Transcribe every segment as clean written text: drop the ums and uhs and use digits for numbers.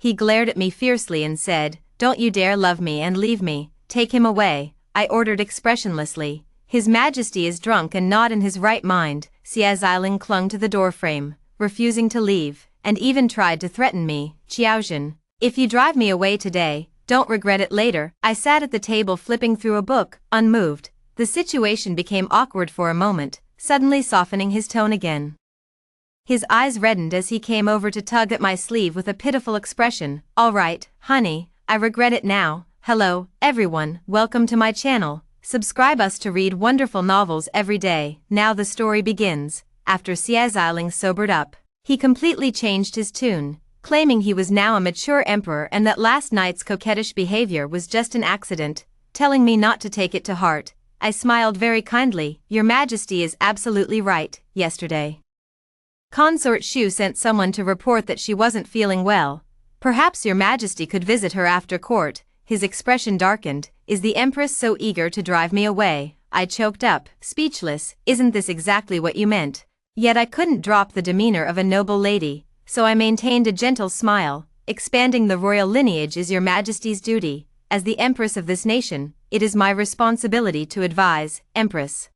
He glared at me fiercely and said, "Don't you dare love me and leave me, take him away," I ordered expressionlessly. "His Majesty is drunk and not in his right mind." Xia Xiling clung to the doorframe, refusing to leave, and even tried to threaten me. "Qiaozhen, if you drive me away today, don't regret it later." I sat at the table flipping through a book, unmoved. The situation became awkward for a moment, suddenly softening his tone again. His eyes reddened as he came over to tug at my sleeve with a pitiful expression. "All right, honey, I regret it now." Hello, everyone, welcome to my channel. Subscribe us to read wonderful novels every day. Now the story begins. After Xia Xiling sobered up, he completely changed his tune, claiming he was now a mature emperor and that last night's coquettish behavior was just an accident, telling me not to take it to heart. I smiled very kindly. "Your Majesty is absolutely right. Yesterday, Consort Shu sent someone to report that she wasn't feeling well. Perhaps your Majesty could visit her after court." His expression darkened. "Is the Empress so eager to drive me away?" I choked up, speechless. "Isn't this exactly what you meant?" Yet I couldn't drop the demeanor of a noble lady, so I maintained a gentle smile. "Expanding the royal lineage is your Majesty's duty. As the Empress of this nation, it is my responsibility to advise." "Empress."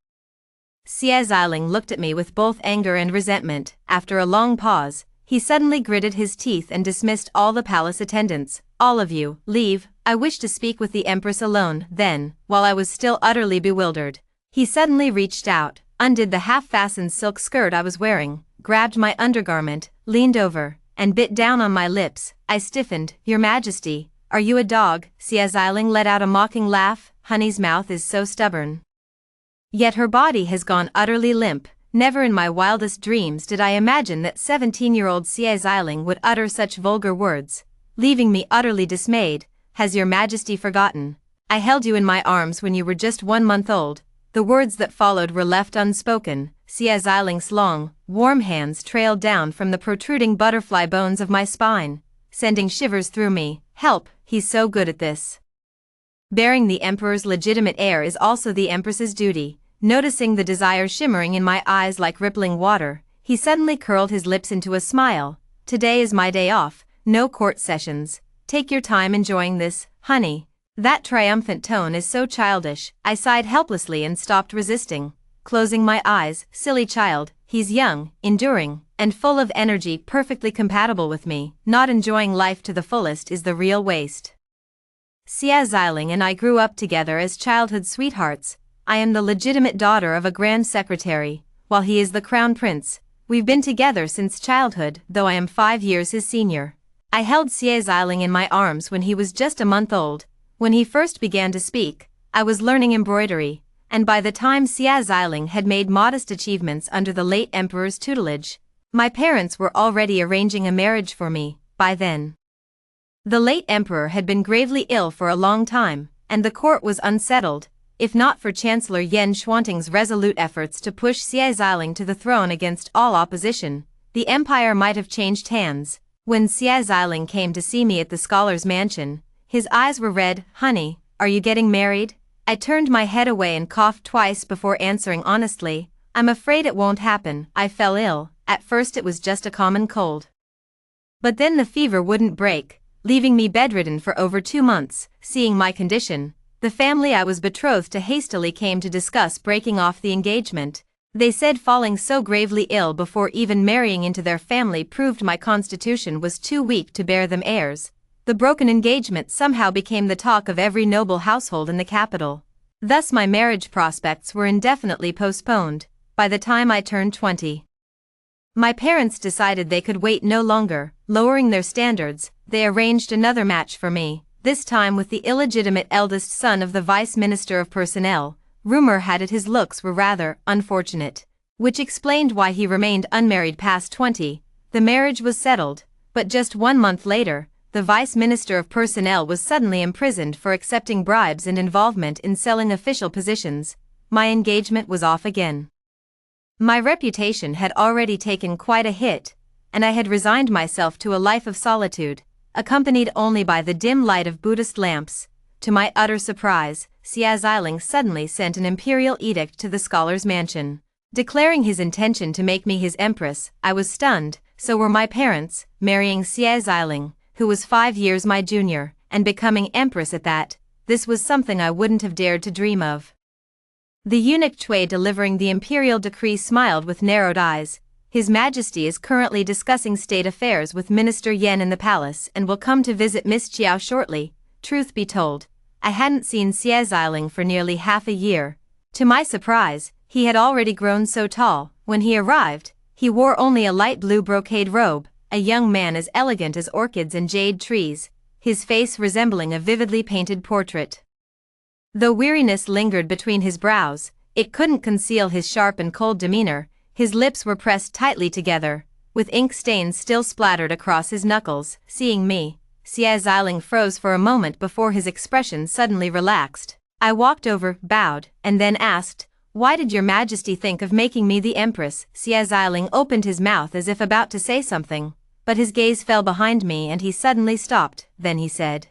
Xia Xiling looked at me with both anger and resentment. After a long pause, he suddenly gritted his teeth and dismissed all the palace attendants. "All of you, leave. I wish to speak with the Empress alone." Then, while I was still utterly bewildered, he suddenly reached out, undid the half-fastened silk skirt I was wearing, grabbed my undergarment, leaned over, and bit down on my lips. I stiffened. "Your Majesty, are you a dog?" Xia Xiling let out a mocking laugh. "Honey's mouth is so stubborn. Yet her body has gone utterly limp." Never in my wildest dreams did I imagine that 17-year-old Xia Xiling would utter such vulgar words, leaving me utterly dismayed. "Has your Majesty forgotten? I held you in my arms when you were just 1 month old." The words that followed were left unspoken. Xia Xiling's long, warm hands trailed down from the protruding butterfly bones of my spine, sending shivers through me. "Help, he's so good at this." Bearing the Emperor's legitimate heir is also the Empress's duty. Noticing the desire shimmering in my eyes like rippling water, he suddenly curled his lips into a smile. "Today is my day off, no court sessions. Take your time enjoying this, honey." That triumphant tone is so childish. I sighed helplessly and stopped resisting, closing my eyes. "Silly child, he's young, enduring, and full of energy, perfectly compatible with me. Not enjoying life to the fullest is the real waste." Xia Xiling and I grew up together as childhood sweethearts. I am the legitimate daughter of a grand secretary, while he is the crown prince. We've been together since childhood, though I am 5 years his senior. I held Xia Xiling in my arms when he was just a month old. When he first began to speak, I was learning embroidery, and by the time Xia Xiling had made modest achievements under the late emperor's tutelage, my parents were already arranging a marriage for me. By then, the late emperor had been gravely ill for a long time, and the court was unsettled. If not for Chancellor Yan Xuanting's resolute efforts to push Xia Xiling to the throne against all opposition, the empire might have changed hands. When Xia Xiling came to see me at the scholar's mansion, his eyes were red. "Honey, are you getting married?" I turned my head away and coughed twice before answering honestly, "I'm afraid it won't happen. I fell ill. At first it was just a common cold. But then the fever wouldn't break, leaving me bedridden for over 2 months." Seeing my condition, the family I was betrothed to hastily came to discuss breaking off the engagement. They said falling so gravely ill before even marrying into their family proved my constitution was too weak to bear them heirs. The broken engagement somehow became the talk of every noble household in the capital. Thus my marriage prospects were indefinitely postponed. By the time I turned 20, my parents decided they could wait no longer. Lowering their standards, they arranged another match for me, this time with the illegitimate eldest son of the Vice Minister of Personnel. Rumor had it his looks were rather unfortunate, which explained why he remained unmarried past 20. The marriage was settled, but just 1 month later, the Vice Minister of Personnel was suddenly imprisoned for accepting bribes and involvement in selling official positions. My engagement was off again. My reputation had already taken quite a hit, and I had resigned myself to a life of solitude, accompanied only by the dim light of Buddhist lamps. To my utter surprise, Xia Xiling suddenly sent an imperial edict to the scholar's mansion, declaring his intention to make me his empress. I was stunned, so were my parents. Marrying Xia Xiling, who was 5 years my junior, and becoming Empress at that. This was something I wouldn't have dared to dream of. The eunuch Chui delivering the imperial decree smiled with narrowed eyes. His Majesty is currently discussing state affairs with Minister Yan in the palace and will come to visit Miss Chiao shortly. Truth be told, I hadn't seen Xie Xiling for nearly half a year. To my surprise, he had already grown so tall. When he arrived, he wore only a light blue brocade robe, a young man as elegant as orchids and jade trees, his face resembling a vividly painted portrait. Though weariness lingered between his brows, it couldn't conceal his sharp and cold demeanor. His lips were pressed tightly together, with ink stains still splattered across his knuckles. Seeing me, Xie Xiling froze for a moment before his expression suddenly relaxed. I walked over, bowed, and then asked, "Why did your Majesty think of making me the Empress?" Xie Xiling opened his mouth as if about to say something, but his gaze fell behind me and he suddenly stopped. Then he said,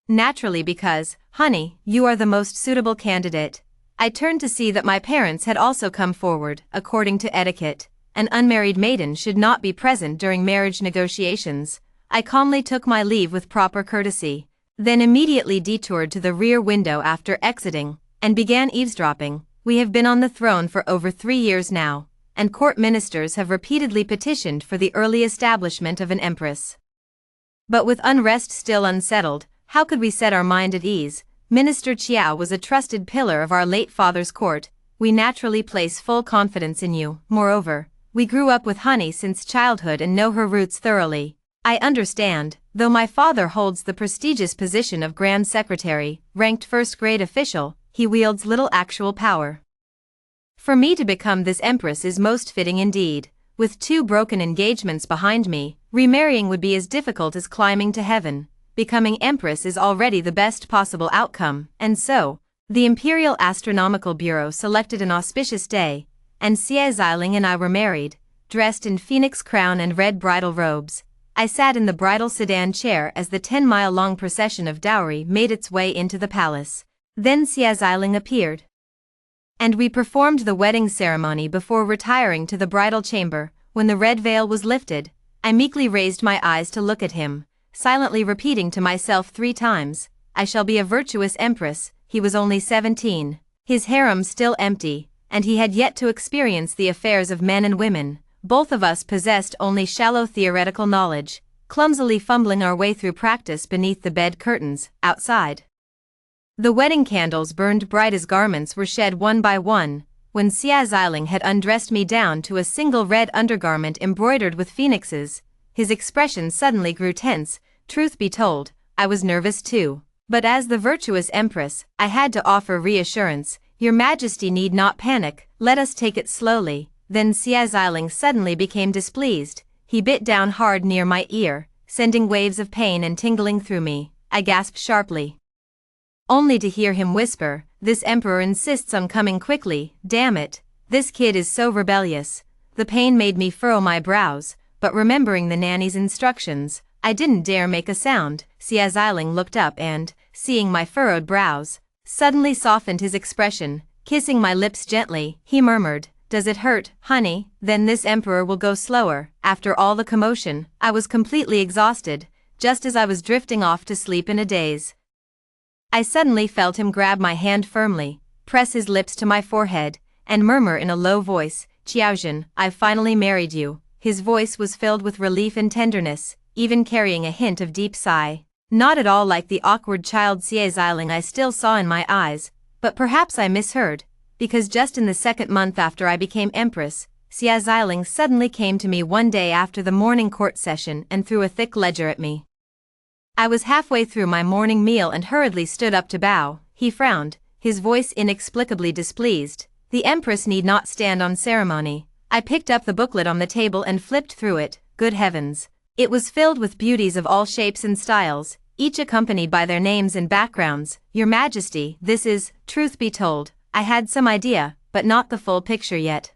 "Naturally, because, honey, you are the most suitable candidate." I turned to see that my parents had also come forward. According to etiquette, an unmarried maiden should not be present during marriage negotiations. I calmly took my leave with proper courtesy, then immediately detoured to the rear window after exiting, and began eavesdropping. We have been on the throne for over 3 years now, and court ministers have repeatedly petitioned for the early establishment of an empress. But with unrest still unsettled, how could we set our mind at ease? Minister Chiao was a trusted pillar of our late father's court. We naturally place full confidence in you. Moreover, we grew up with Honey since childhood and know her roots thoroughly. I understand, though my father holds the prestigious position of Grand Secretary, ranked first-grade official, he wields little actual power. For me to become this empress is most fitting indeed. With 2 broken engagements behind me, remarrying would be as difficult as climbing to heaven. Becoming empress is already the best possible outcome, and so, the Imperial Astronomical Bureau selected an auspicious day, and Xie Xiling and I were married, dressed in phoenix crown and red bridal robes. I sat in the bridal sedan chair as the 10-mile-long procession of dowry made its way into the palace. Then Xie Xiling appeared, and we performed the wedding ceremony before retiring to the bridal chamber. When the red veil was lifted, I meekly raised my eyes to look at him, silently repeating to myself 3 times, "I shall be a virtuous empress." He was only 17, his harem still empty, and he had yet to experience the affairs of men and women. Both of us possessed only shallow theoretical knowledge, clumsily fumbling our way through practice beneath the bed curtains. Outside, the wedding candles burned bright as garments were shed one by one. When Xie Xiling had undressed me down to a single red undergarment embroidered with phoenixes, his expression suddenly grew tense. Truth be told, I was nervous too. But as the virtuous empress, I had to offer reassurance. "Your Majesty need not panic, let us take it slowly." Then Xie Xiling suddenly became displeased. He bit down hard near my ear, sending waves of pain and tingling through me. I gasped sharply, only to hear him whisper, "This emperor insists on coming quickly. Damn it, this kid is so rebellious." The pain made me furrow my brows, but remembering the nanny's instructions, I didn't dare make a sound. Xie Xiling looked up and, seeing my furrowed brows, suddenly softened his expression. Kissing my lips gently, he murmured, "Does it hurt, honey? Then this emperor will go slower." After all the commotion, I was completely exhausted, just as I was drifting off to sleep in a daze. I suddenly felt him grab my hand firmly, press his lips to my forehead, and murmur in a low voice, "Qiaozhen, I've finally married you." His voice was filled with relief and tenderness, even carrying a hint of deep sigh. Not at all like the awkward child Xie Xiling I still saw in my eyes, but perhaps I misheard, because just in the 2nd month after I became empress, Xie Xiling suddenly came to me one day after the morning court session and threw a thick ledger at me. I was halfway through my morning meal and hurriedly stood up to bow. He frowned, his voice inexplicably displeased. "The empress need not stand on ceremony." I picked up the booklet on the table and flipped through it. Good heavens! It was filled with beauties of all shapes and styles, each accompanied by their names and backgrounds. "Your Majesty, this is..." Truth be told, I had some idea, but not the full picture yet.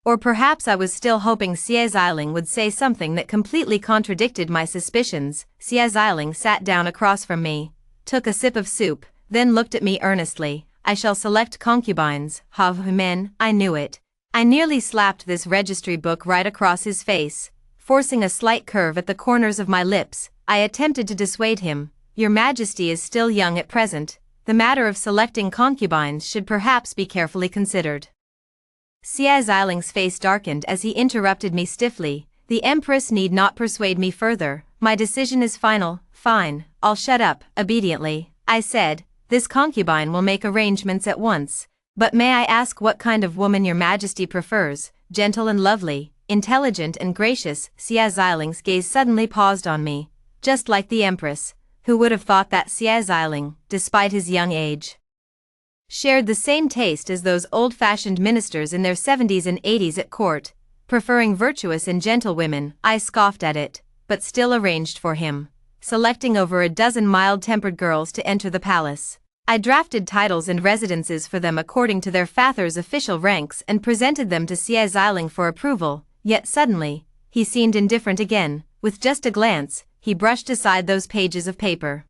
Or perhaps I was still hoping Xie Xiling would say something that completely contradicted my suspicions. Xie Xiling sat down across from me, took a sip of soup, then looked at me earnestly. "I shall select concubines, men." I knew it. I nearly slapped this registry book right across his face, forcing a slight curve at the corners of my lips. I attempted to dissuade him. Your Majesty is still young at present. The matter of selecting concubines should perhaps be carefully considered. Xia Ziling's face darkened as he interrupted me stiffly. The Empress need not persuade me further. My decision is final. Fine, I'll shut up. Obediently, I said, this concubine will make arrangements at once. But may I ask what kind of woman your Majesty prefers? Gentle and lovely, intelligent and gracious. Xia Ziling's gaze suddenly paused on me. Just like the Empress. Who would have thought that Xia Ziling, despite his young age, shared the same taste as those old-fashioned ministers in their 70s and 80s at court, preferring virtuous and gentle women? I scoffed at it, but still arranged for him, selecting over a dozen mild-tempered girls to enter the palace. I drafted titles and residences for them according to their father's official ranks and presented them to Xia Ziling for approval, yet suddenly, he seemed indifferent again. With just a glance, he brushed aside those pages of paper,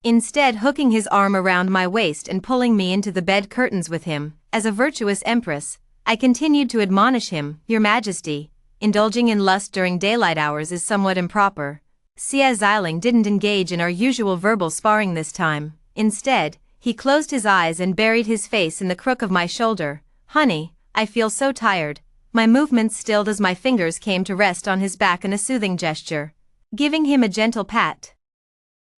instead hooking his arm around my waist and pulling me into the bed curtains with him. As a virtuous empress, I continued to admonish him. Your Majesty, indulging in lust during daylight hours is somewhat improper. Xia Ziling didn't engage in our usual verbal sparring this time. Instead, he closed his eyes and buried his face in the crook of my shoulder. Honey, I feel so tired. My movements stilled as my fingers came to rest on his back in a soothing gesture, giving him a gentle pat.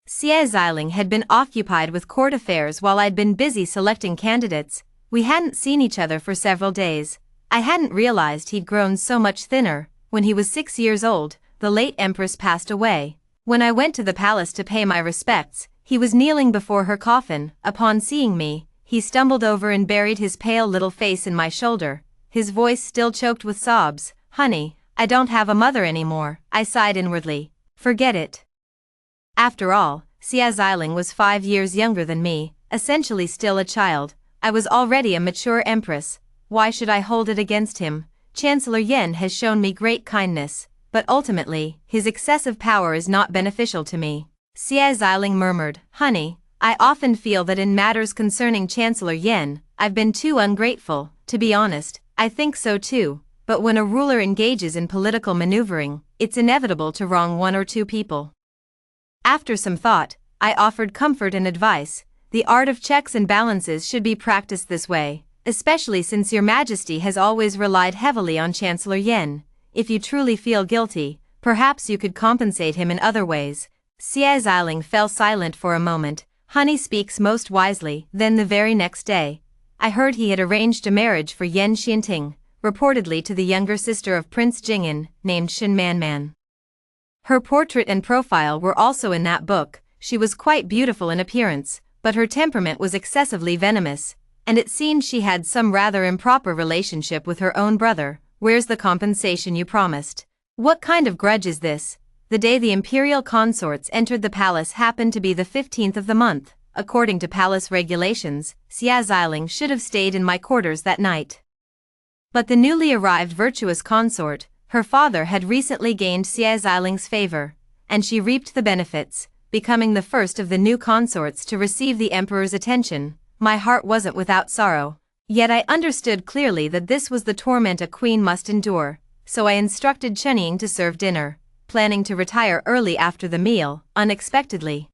Xia Ziling had been occupied with court affairs while I'd been busy selecting candidates. We hadn't seen each other for several days. I hadn't realized he'd grown so much thinner. When he was 6 years old, the late Empress passed away. When I went to the palace to pay my respects, he was kneeling before her coffin. Upon seeing me, he stumbled over and buried his pale little face in my shoulder, his voice still choked with sobs. Honey, I don't have a mother anymore, I sighed inwardly. Forget it. After all, Xia Ziling was 5 years younger than me, essentially still a child. I was already a mature empress. Why should I hold it against him? Chancellor Yen has shown me great kindness, but ultimately, his excessive power is not beneficial to me. Xia Ziling murmured, Honey, I often feel that in matters concerning Chancellor Yen, I've been too ungrateful. To be honest, I think so too, but when a ruler engages in political maneuvering, it's inevitable to wrong one or two people. After some thought, I offered comfort and advice. The art of checks and balances should be practiced this way, especially since your Majesty has always relied heavily on Chancellor Yen. If you truly feel guilty, perhaps you could compensate him in other ways. Xia Ziling fell silent for a moment. Honey speaks most wisely. Then the very next day, I heard he had arranged a marriage for Yen Xianting, reportedly to the younger sister of Prince Jing'an, named Shen Manman. Her portrait and profile were also in that book. She was quite beautiful in appearance, but her temperament was excessively venomous, and it seemed she had some rather improper relationship with her own brother. Where's the compensation you promised? What kind of grudge is this? The day the imperial consorts entered the palace happened to be the 15th of the month. According to palace regulations, Xia Ziling should have stayed in my quarters that night. But the newly arrived virtuous consort, her father had recently gained Xia Ziling's favor, and she reaped the benefits, becoming the first of the new consorts to receive the emperor's attention. My heart wasn't without sorrow, yet I understood clearly that this was the torment a queen must endure, so I instructed Chenying to serve dinner, planning to retire early after the meal. Unexpectedly,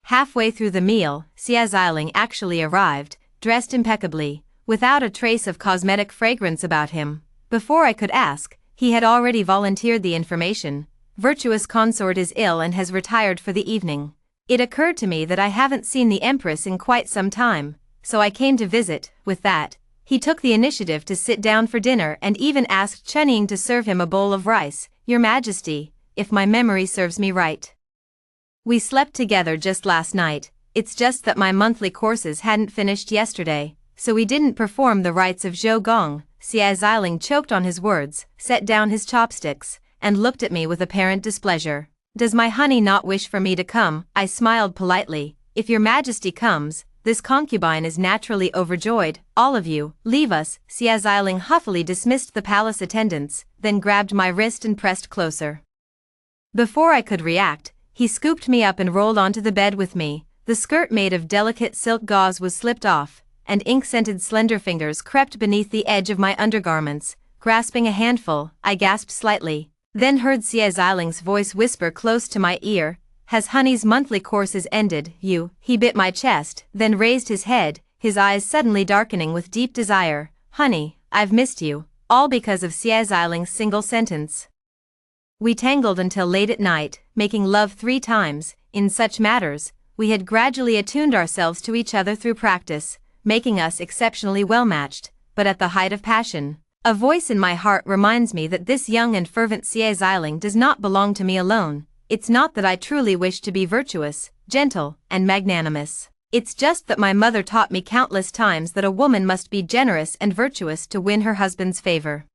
halfway through the meal, Xia Ziling actually arrived, dressed impeccably, without a trace of cosmetic fragrance about him. Before I could ask, he had already volunteered the information. Virtuous consort is ill and has retired for the evening. It occurred to me that I haven't seen the Empress in quite some time, so I came to visit. With that, he took the initiative to sit down for dinner and even asked Chenying to serve him a bowl of rice. Your Majesty, if my memory serves me right, we slept together just last night. It's just that my monthly courses hadn't finished yesterday, so we didn't perform the rites of Zhou Gong. Xia Ziling choked on his words, set down his chopsticks, and looked at me with apparent displeasure. Does my honey not wish for me to come? I smiled politely. If your Majesty comes, this concubine is naturally overjoyed. All of you, leave us. Xia Ziling huffily dismissed the palace attendants, then grabbed my wrist and pressed closer. Before I could react, he scooped me up and rolled onto the bed with me. The skirt made of delicate silk gauze was slipped off, and ink-scented slender fingers crept beneath the edge of my undergarments. Grasping a handful, I gasped slightly. Then heard Xie Ziling's voice whisper close to my ear, "Has Honey's monthly courses ended, you?" He bit my chest, then raised his head, his eyes suddenly darkening with deep desire. "Honey, I've missed you," all because of Xie Ziling's single sentence. We tangled until late at night, making love 3 times. In such matters, we had gradually attuned ourselves to each other through practice, making us exceptionally well-matched, but at the height of passion. A voice in my heart reminds me that this young and fervent Xie Ziling does not belong to me alone. It's not that I truly wish to be virtuous, gentle, and magnanimous. It's just that my mother taught me countless times that a woman must be generous and virtuous to win her husband's favor.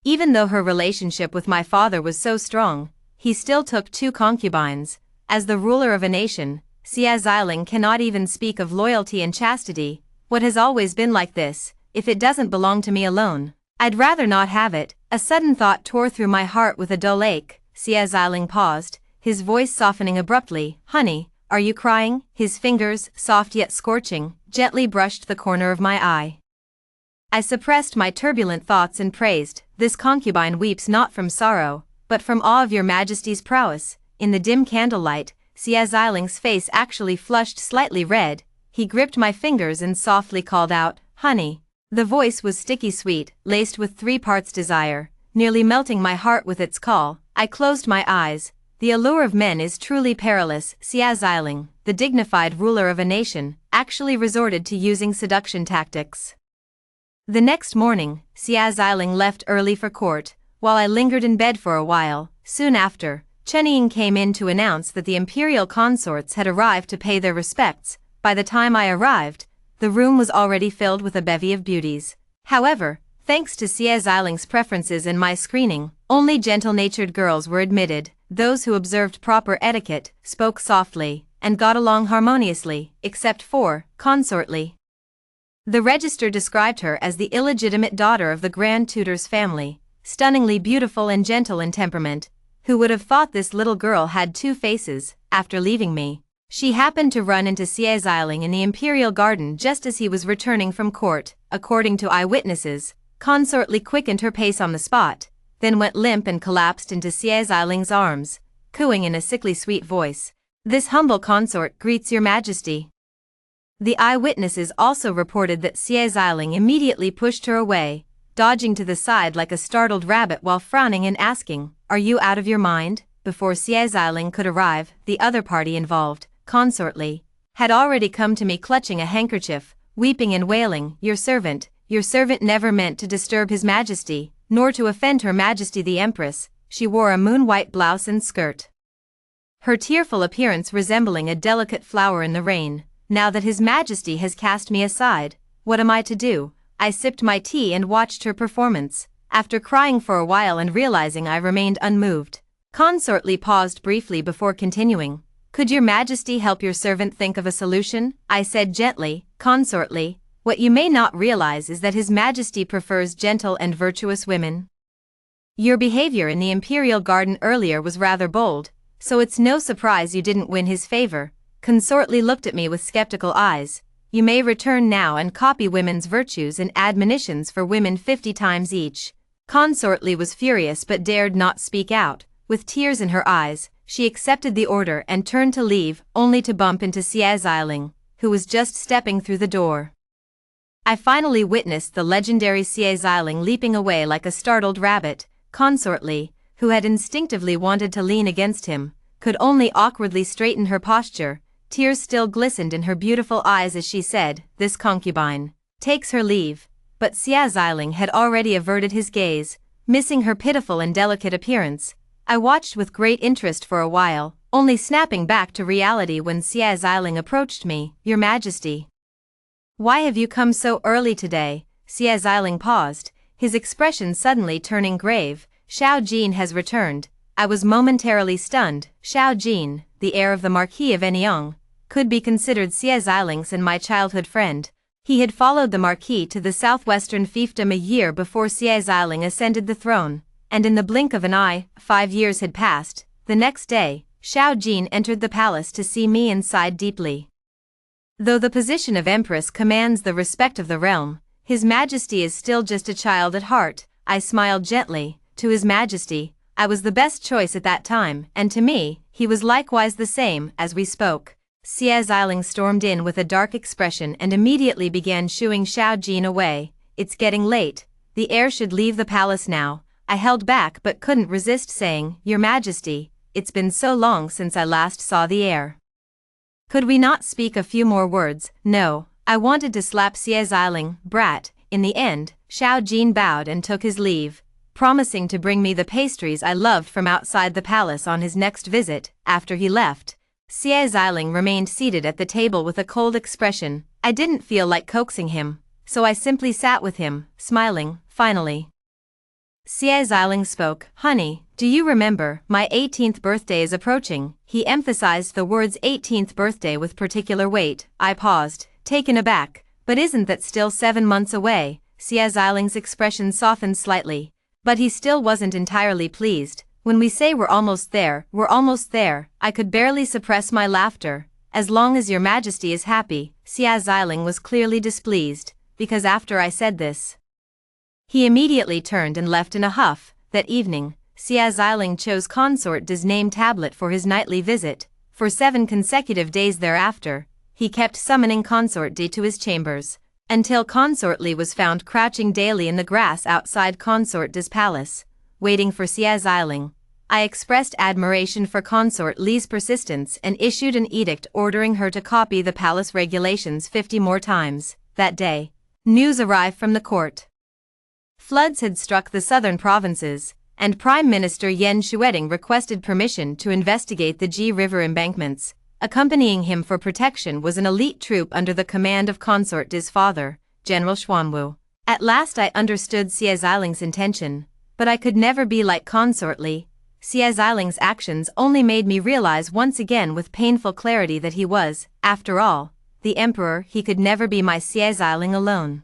Even though her relationship with my father was so strong, he still took 2 concubines. As the ruler of a nation, Xie Ziling cannot even speak of loyalty and chastity. What has always been like this, if it doesn't belong to me alone, I'd rather not have it. A sudden thought tore through my heart with a dull ache. Xie Ziling paused, his voice softening abruptly. "Honey, are you crying?" His fingers, soft yet scorching, gently brushed the corner of my eye. I suppressed my turbulent thoughts and praised, "This concubine weeps not from sorrow, but from awe of your majesty's prowess." In the dim candlelight, Xie Ziling's face actually flushed slightly red. He gripped my fingers and softly called out, "Honey." The voice was sticky sweet, laced with 3 parts desire, nearly melting my heart with its call. I closed my eyes. The allure of men is truly perilous. Xie Ziling, the dignified ruler of a nation, actually resorted to using seduction tactics. The next morning, Xie Ziling left early for court, while I lingered in bed for a while. Soon after, Chenying came in to announce that the imperial consorts had arrived to pay their respects. By the time I arrived, the room was already filled with a bevy of beauties. However, thanks to Xie Ziling's preferences and my screening, only gentle-natured girls were admitted. Those who observed proper etiquette, spoke softly, and got along harmoniously, except for Consortly. The register described her as the illegitimate daughter of the Grand Tutor's family, stunningly beautiful and gentle in temperament. Who would have thought this little girl had 2 faces? After leaving me, she happened to run into Xie Ziling in the imperial garden just as he was returning from court. According to eyewitnesses, Consortly quickened her pace on the spot, then went limp and collapsed into Xie Ziling's arms, cooing in a sickly sweet voice, "This humble consort greets your majesty." The eyewitnesses also reported that Xie Ziling immediately pushed her away, dodging to the side like a startled rabbit while frowning and asking, "Are you out of your mind?" Before Xie Ziling could arrive, the other party involved, Consortly, had already come to me clutching a handkerchief, weeping and wailing, your servant never meant to disturb His Majesty, nor to offend Her Majesty the Empress." She wore a moon-white blouse and skirt, her tearful appearance resembling a delicate flower in the rain. "Now that His Majesty has cast me aside, what am I to do?" I sipped my tea and watched her performance. After crying for a while and realizing I remained unmoved, Consortly paused briefly before continuing. "Could your majesty help your servant think of a solution?" I said gently. "Consortly, what you may not realize is that His Majesty prefers gentle and virtuous women. Your behavior in the imperial garden earlier was rather bold, so it's no surprise you didn't win his favor." Consortly looked at me with skeptical eyes. "You may return now and copy women's virtues and admonitions for women 50 times each." Consortly was furious but dared not speak out. With tears in her eyes, she accepted the order and turned to leave, only to bump into Xie Ziling, who was just stepping through the door. I finally witnessed the legendary Xie Ziling leaping away like a startled rabbit. Consortly, who had instinctively wanted to lean against him, could only awkwardly straighten her posture. Tears still glistened in her beautiful eyes as she said, "This concubine takes her leave." But Xie Ziling had already averted his gaze, missing her pitiful and delicate appearance. I watched with great interest for a while, only snapping back to reality when Xie Ziling approached me. "Your Majesty, why have you come so early today?" Xie Ziling paused, his expression suddenly turning grave. "Xiao Jin has returned." I was momentarily stunned. Xiao Jin, the heir of the Marquis of Anyang, could be considered Xie Ziling's and my childhood friend. He had followed the Marquis to the southwestern fiefdom a year before Xie Ziling ascended the throne, and in the blink of an eye, 5 years had passed. The next day, Xiao Jin entered the palace to see me and sighed deeply. Though the position of Empress commands the respect of the realm, His Majesty is still just a child at heart. I smiled gently. "To His Majesty, I was the best choice at that time, and to me, he was likewise the same. As we spoke, Xie Xiling stormed in with a dark expression and immediately began shooing Xiao Jin away. It's getting late, the heir should leave the palace now. I held back but couldn't resist saying, Your Majesty, it's been so long since I last saw the heir. Could we not speak a few more words? No, I wanted to slap Xie Xiling, brat. In the end, Xiao Jin bowed and took his leave, promising to bring me the pastries I loved from outside the palace on his next visit. After he left, Xie Xiling remained seated at the table with a cold expression. I didn't feel like coaxing him, so I simply sat with him, smiling. Finally, Xie Xiling spoke. Honey, do you remember, my 18th birthday is approaching? He emphasized the words 18th birthday with particular weight. I paused, taken aback. But isn't that still 7 months away? Xie Xiling's expression softened slightly, but he still wasn't entirely pleased. When we say we're almost there, we're almost there. I could barely suppress my laughter. As long as your majesty is happy. Xie Xiling was clearly displeased, because after I said this, he immediately turned and left in a huff. That evening, Xie Xiling chose Consort De's name tablet for his nightly visit. For 7 consecutive days thereafter, he kept summoning Consort D to his chambers, until Consort Li was found crouching daily in the grass outside Consort De's palace, waiting for Xie Xiling. I expressed admiration for Consort Li's persistence and issued an edict ordering her to copy the palace regulations 50 more times. That day, news arrived from the court. Floods had struck the southern provinces, and Prime Minister Yan Shueding requested permission to investigate the Ji River embankments. Accompanying him for protection was an elite troop under the command of Consort De's father, General Xuanwu. At last I understood Xie Xiling's intention, but I could never be like Consort Li. Xie Xiling's actions only made me realize once again with painful clarity that he was, after all, the emperor. He could never be my Xie Xiling alone.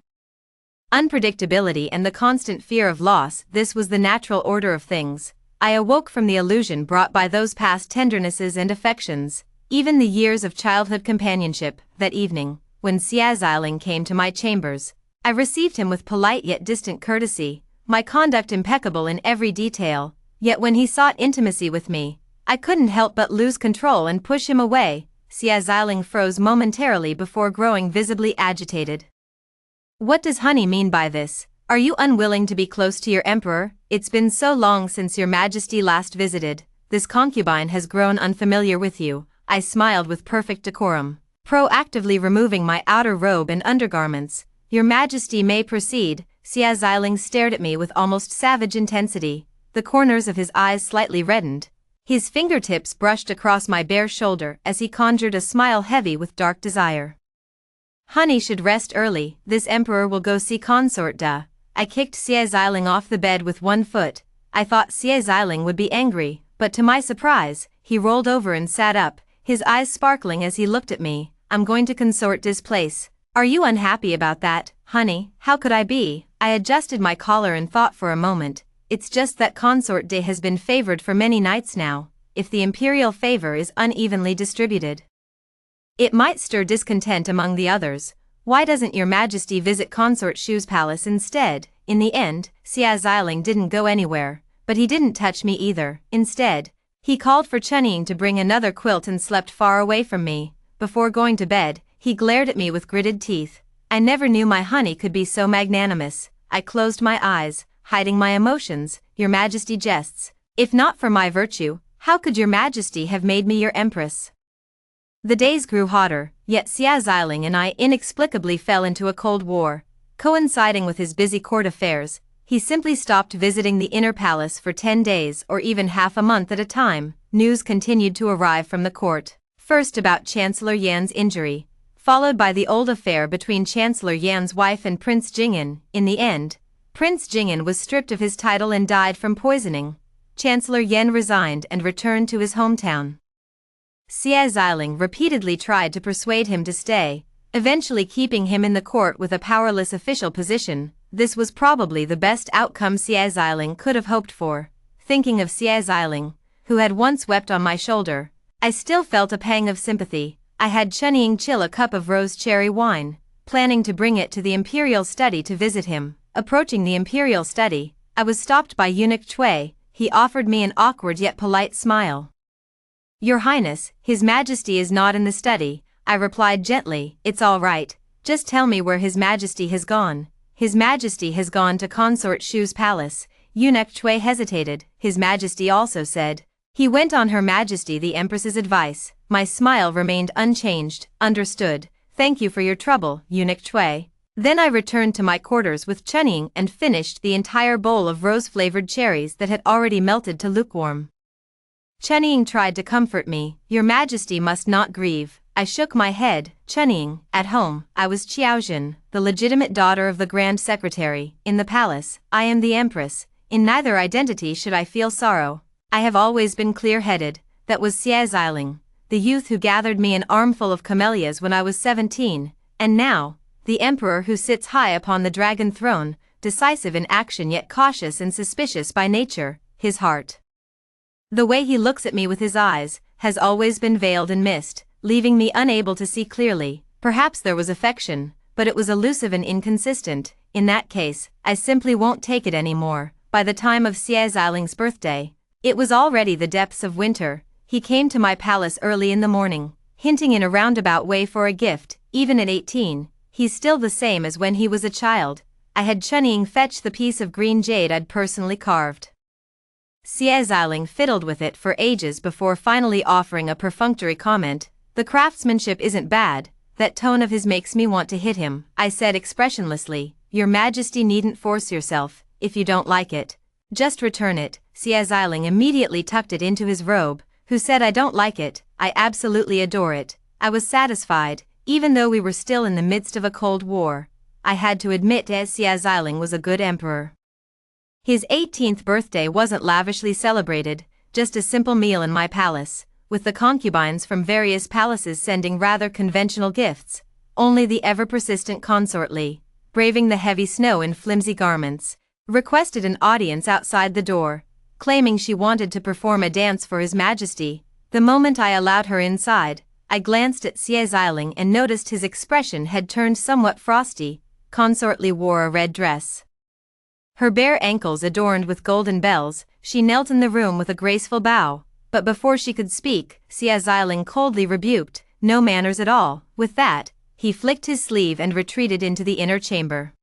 Unpredictability and the constant fear of loss, this was the natural order of things. I awoke from the illusion brought by those past tendernesses and affections, even the years of childhood companionship. That evening, when Xie Xiling came to my chambers, I received him with polite yet distant courtesy, my conduct impeccable in every detail. Yet when he sought intimacy with me, I couldn't help but lose control and push him away. Xie Xiling froze momentarily before growing visibly agitated. What does honey mean by this? Are you unwilling to be close to your emperor? It's been so long since your majesty last visited. This concubine has grown unfamiliar with you. I smiled with perfect decorum, proactively removing my outer robe and undergarments. Your majesty may proceed. Xie Xiling stared at me with almost savage intensity. The corners of his eyes slightly reddened. His fingertips brushed across my bare shoulder as he conjured a smile heavy with dark desire. Honey should rest early. This emperor will go see Consort Da. I kicked Xie Xiling off the bed with one foot. I thought Xie Xiling would be angry, but to my surprise, he rolled over and sat up, his eyes sparkling as he looked at me. I'm going to Consort Da's place. Are you unhappy about that, honey? How could I be? I adjusted my collar and thought for a moment. It's just that Consort Da has been favored for many nights now. If the imperial favor is unevenly distributed, it might stir discontent among the others. Why doesn't your majesty visit Consort Shu's palace instead? In the end, Xie Xiling didn't go anywhere, but he didn't touch me either. Instead, he called for Chunying to bring another quilt and slept far away from me. Before going to bed, he glared at me with gritted teeth. I never knew my honey could be so magnanimous. I closed my eyes, hiding my emotions. Your majesty jests. If not for my virtue, how could your majesty have made me your empress? The days grew hotter, yet Xie Xiling and I inexplicably fell into a cold war. Coinciding with his busy court affairs, he simply stopped visiting the inner palace for 10 days or even half a month at a time. News continued to arrive from the court. First about Chancellor Yan's injury, followed by the old affair between Chancellor Yan's wife and Prince Jing'an. In the end, Prince Jing'an was stripped of his title and died from poisoning. Chancellor Yan resigned and returned to his hometown. Xie Xiling repeatedly tried to persuade him to stay, eventually keeping him in the court with a powerless official position. This was probably the best outcome Xie Xiling could have hoped for. Thinking of Xie Xiling, who had once wept on my shoulder, I still felt a pang of sympathy. I had Chunying chill a cup of rose cherry wine, planning to bring it to the imperial study to visit him. Approaching the imperial study, I was stopped by eunuch Cui. he offered me an awkward yet polite smile. "Your Highness, His Majesty is not in the study," I replied gently. "It's all right, just tell me where His Majesty has gone." "His Majesty has gone to Consort Shu's palace." Eunuch Chui hesitated. "His Majesty also said he went on Her Majesty the Empress's advice." My smile remained unchanged. "Understood. Thank you for your trouble, Eunuch Chui." Then I returned to my quarters with Chunying and finished the entire bowl of rose-flavored cherries that had already melted to lukewarm. Chunying tried to comfort me. "Your Majesty must not grieve." I shook my head. "Chunying, at home, I was Qiaojin, the legitimate daughter of the Grand Secretary. In the palace, I am the Empress. In neither identity should I feel sorrow. I have always been clear-headed." That was Xie Xiling, the youth who gathered me an armful of camellias when I was 17, and now, the Emperor who sits high upon the dragon throne, decisive in action yet cautious and suspicious by nature. His heart, the way he looks at me with his eyes, has always been veiled in mist, leaving me unable to see clearly. Perhaps there was affection, but it was elusive and inconsistent. In that case, I simply won't take it anymore. By the time of Xie Xiling's birthday, it was already the depths of winter. He came to my palace early in the morning, hinting in a roundabout way for a gift. Even at 18, he's still the same as when he was a child. I had Chunying fetch the piece of green jade I'd personally carved. Xie Xiling fiddled with it for ages before finally offering a perfunctory comment. "The craftsmanship isn't bad." That tone of his makes me want to hit him. I said expressionlessly, "Your Majesty needn't force yourself. If you don't like it, just return it." Xie Xiling immediately tucked it into his robe. "Who said I don't like it? I absolutely adore it." I was satisfied, even though we were still in the midst of a cold war. I had to admit Xie Xiling was a good emperor. His 18th birthday wasn't lavishly celebrated, just a simple meal in my palace, with the concubines from various palaces sending rather conventional gifts. Only the ever-persistent consort Li, braving the heavy snow in flimsy garments, requested an audience outside the door, claiming she wanted to perform a dance for His Majesty. The moment I allowed her inside, I glanced at Xie Xiling and noticed his expression had turned somewhat frosty. Consort Li wore a red dress, her bare ankles adorned with golden bells. She knelt in the room with a graceful bow, but before she could speak, Xie Xiling coldly rebuked, "No manners at all." With that, he flicked his sleeve and retreated into the inner chamber.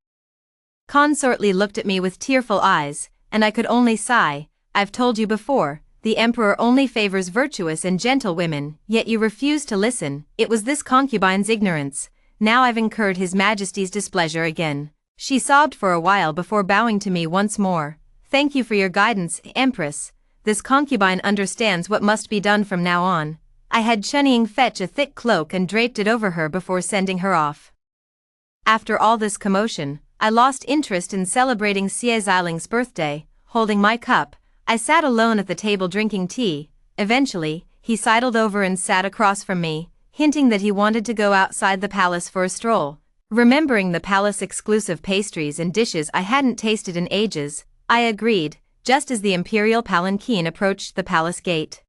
Consort Li looked at me with tearful eyes, and I could only sigh. "I've told you before, the Emperor only favors virtuous and gentle women, yet you refuse to listen." It was this concubine's ignorance. "Now I've incurred His Majesty's displeasure again." She sobbed for a while before bowing to me once more. "Thank you for your guidance, Empress. This concubine understands what must be done from now on." I had Chunying fetch a thick cloak and draped it over her before sending her off. After all this commotion, I lost interest in celebrating Xie Xiling's birthday. Holding my cup, I sat alone at the table drinking tea. Eventually, he sidled over and sat across from me, hinting that he wanted to go outside the palace for a stroll. Remembering the palace-exclusive pastries and dishes I hadn't tasted in ages, I agreed, just as the imperial palanquin approached the palace gate.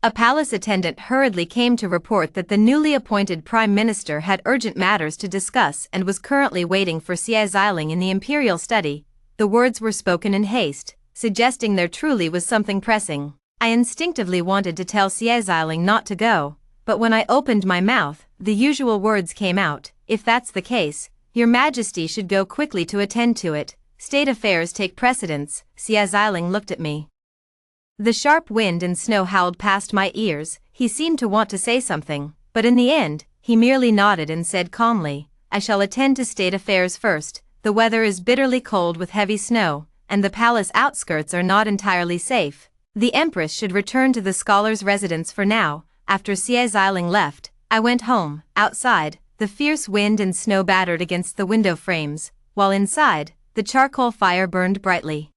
A palace attendant hurriedly came to report that the newly appointed prime minister had urgent matters to discuss and was currently waiting for Xie Xiling in the imperial study. The words were spoken in haste, suggesting there truly was something pressing. I instinctively wanted to tell Xie Xiling not to go, but when I opened my mouth, the usual words came out. "If that's the case, Your Majesty should go quickly to attend to it. State affairs take precedence." Xie Xiling looked at me. The sharp wind and snow howled past my ears. He seemed to want to say something, but in the end, he merely nodded and said calmly, "I shall attend to state affairs first. The weather is bitterly cold with heavy snow, and the palace outskirts are not entirely safe. The Empress should return to the scholar's residence for now." After Xie Xiling left, I went home. Outside, the fierce wind and snow battered against the window frames, while inside, the charcoal fire burned brightly.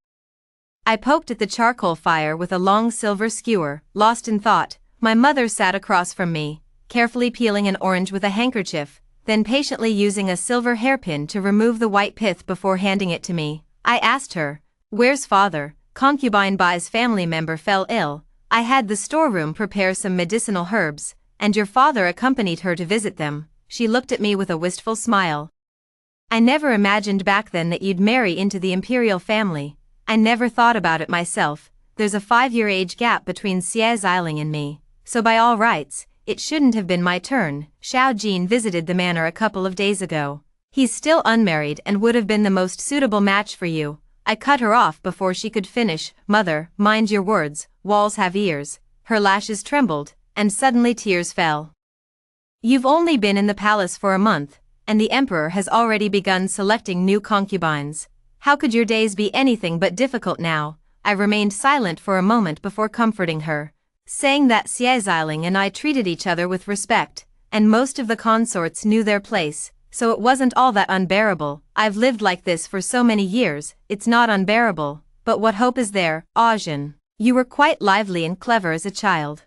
I poked at the charcoal fire with a long silver skewer. Lost in thought, my mother sat across from me, carefully peeling an orange with a handkerchief, then patiently using a silver hairpin to remove the white pith before handing it to me. I asked her, "Where's father?" "Concubine Bai's family member fell ill. I had the storeroom prepare some medicinal herbs, and your father accompanied her to visit them." She looked at me with a wistful smile. "I never imagined back then that you'd marry into the imperial family." "I never thought about it myself, there's a 5-year age gap between Xie Xiling and me, so by all rights, it shouldn't have been my turn. Xiao Jin visited the manor a couple of days ago. He's still unmarried and would have been the most suitable match for you. I cut her off before she could finish. Mother, mind your words, walls have ears. Her lashes trembled, and suddenly tears fell. You've only been in the palace for a month, and the emperor has already begun selecting new concubines. How could your days be anything but difficult now? I remained silent for a moment before comforting her, saying that Xie Xiling and I treated each other with respect, and most of the consorts knew their place, so it wasn't all that unbearable. I've lived like this for so many years, it's not unbearable, but what hope is there? Ajin, you were quite lively and clever as a child.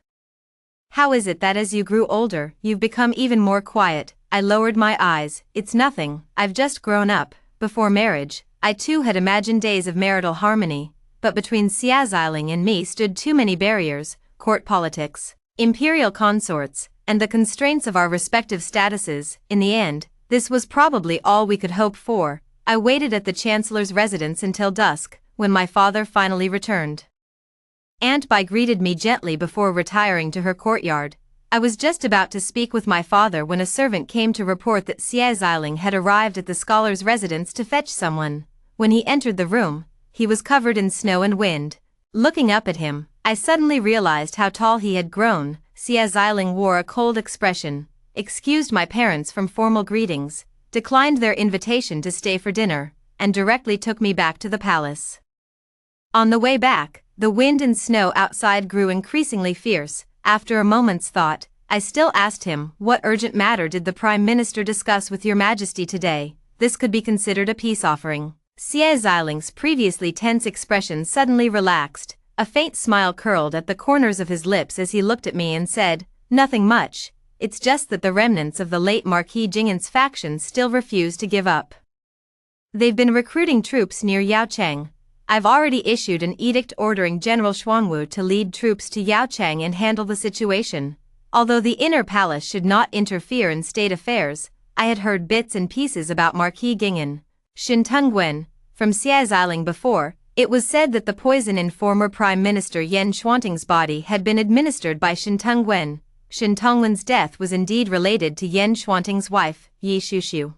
How is it that as you grew older, you've become even more quiet? I lowered my eyes. It's nothing, I've just grown up. Before marriage, I too had imagined days of marital harmony, but between Xie Xiling and me stood too many barriers: court politics, imperial consorts, and the constraints of our respective statuses. In the end, this was probably all we could hope for. I waited at the chancellor's residence until dusk, when my father finally returned. Aunt Bai greeted me gently before retiring to her courtyard. I was just about to speak with my father when a servant came to report that Xie Xiling had arrived at the scholar's residence to fetch someone. When he entered the room, he was covered in snow and wind. Looking up at him, I suddenly realized how tall he had grown. Xie Xiling wore a cold expression, excused my parents from formal greetings, declined their invitation to stay for dinner, and directly took me back to the palace. On the way back, the wind and snow outside grew increasingly fierce. After a moment's thought, I still asked him, "What urgent matter did the Prime Minister discuss with Your Majesty today?" This could be considered a peace offering. Xie Xiling's previously tense expression suddenly relaxed. A faint smile curled at the corners of his lips as he looked at me and said, "Nothing much, it's just that the remnants of the late Marquis Jing'an's faction still refuse to give up. They've been recruiting troops near Yaocheng. I've already issued an edict ordering General Xuanwu to lead troops to Yaocheng and handle the situation. Although the inner palace should not interfere in state affairs, I had heard bits and pieces about Marquis Jing'an, Xin Tengwen, from Xie Xiling before. It was said that the poison in former Prime Minister Yan Xuanting's body had been administered by Xin Tengwen. Xin Tengwen's death was indeed related to Yan Xuanting's wife, Yi Shushu.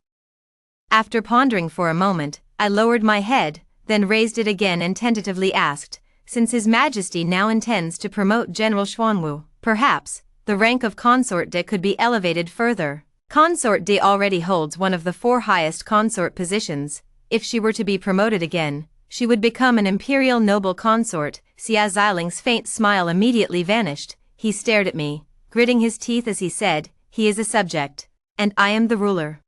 After pondering for a moment, I lowered my head, then raised it again and tentatively asked, "Since His Majesty now intends to promote General Xuanwu, perhaps the rank of Consort de could be elevated further." Consort de already holds one of the 4 highest consort positions. If she were to be promoted again, she would become an imperial noble consort. Xie Xiling's faint smile immediately vanished. He stared at me, gritting his teeth as he said, "He is a subject, and I am the ruler.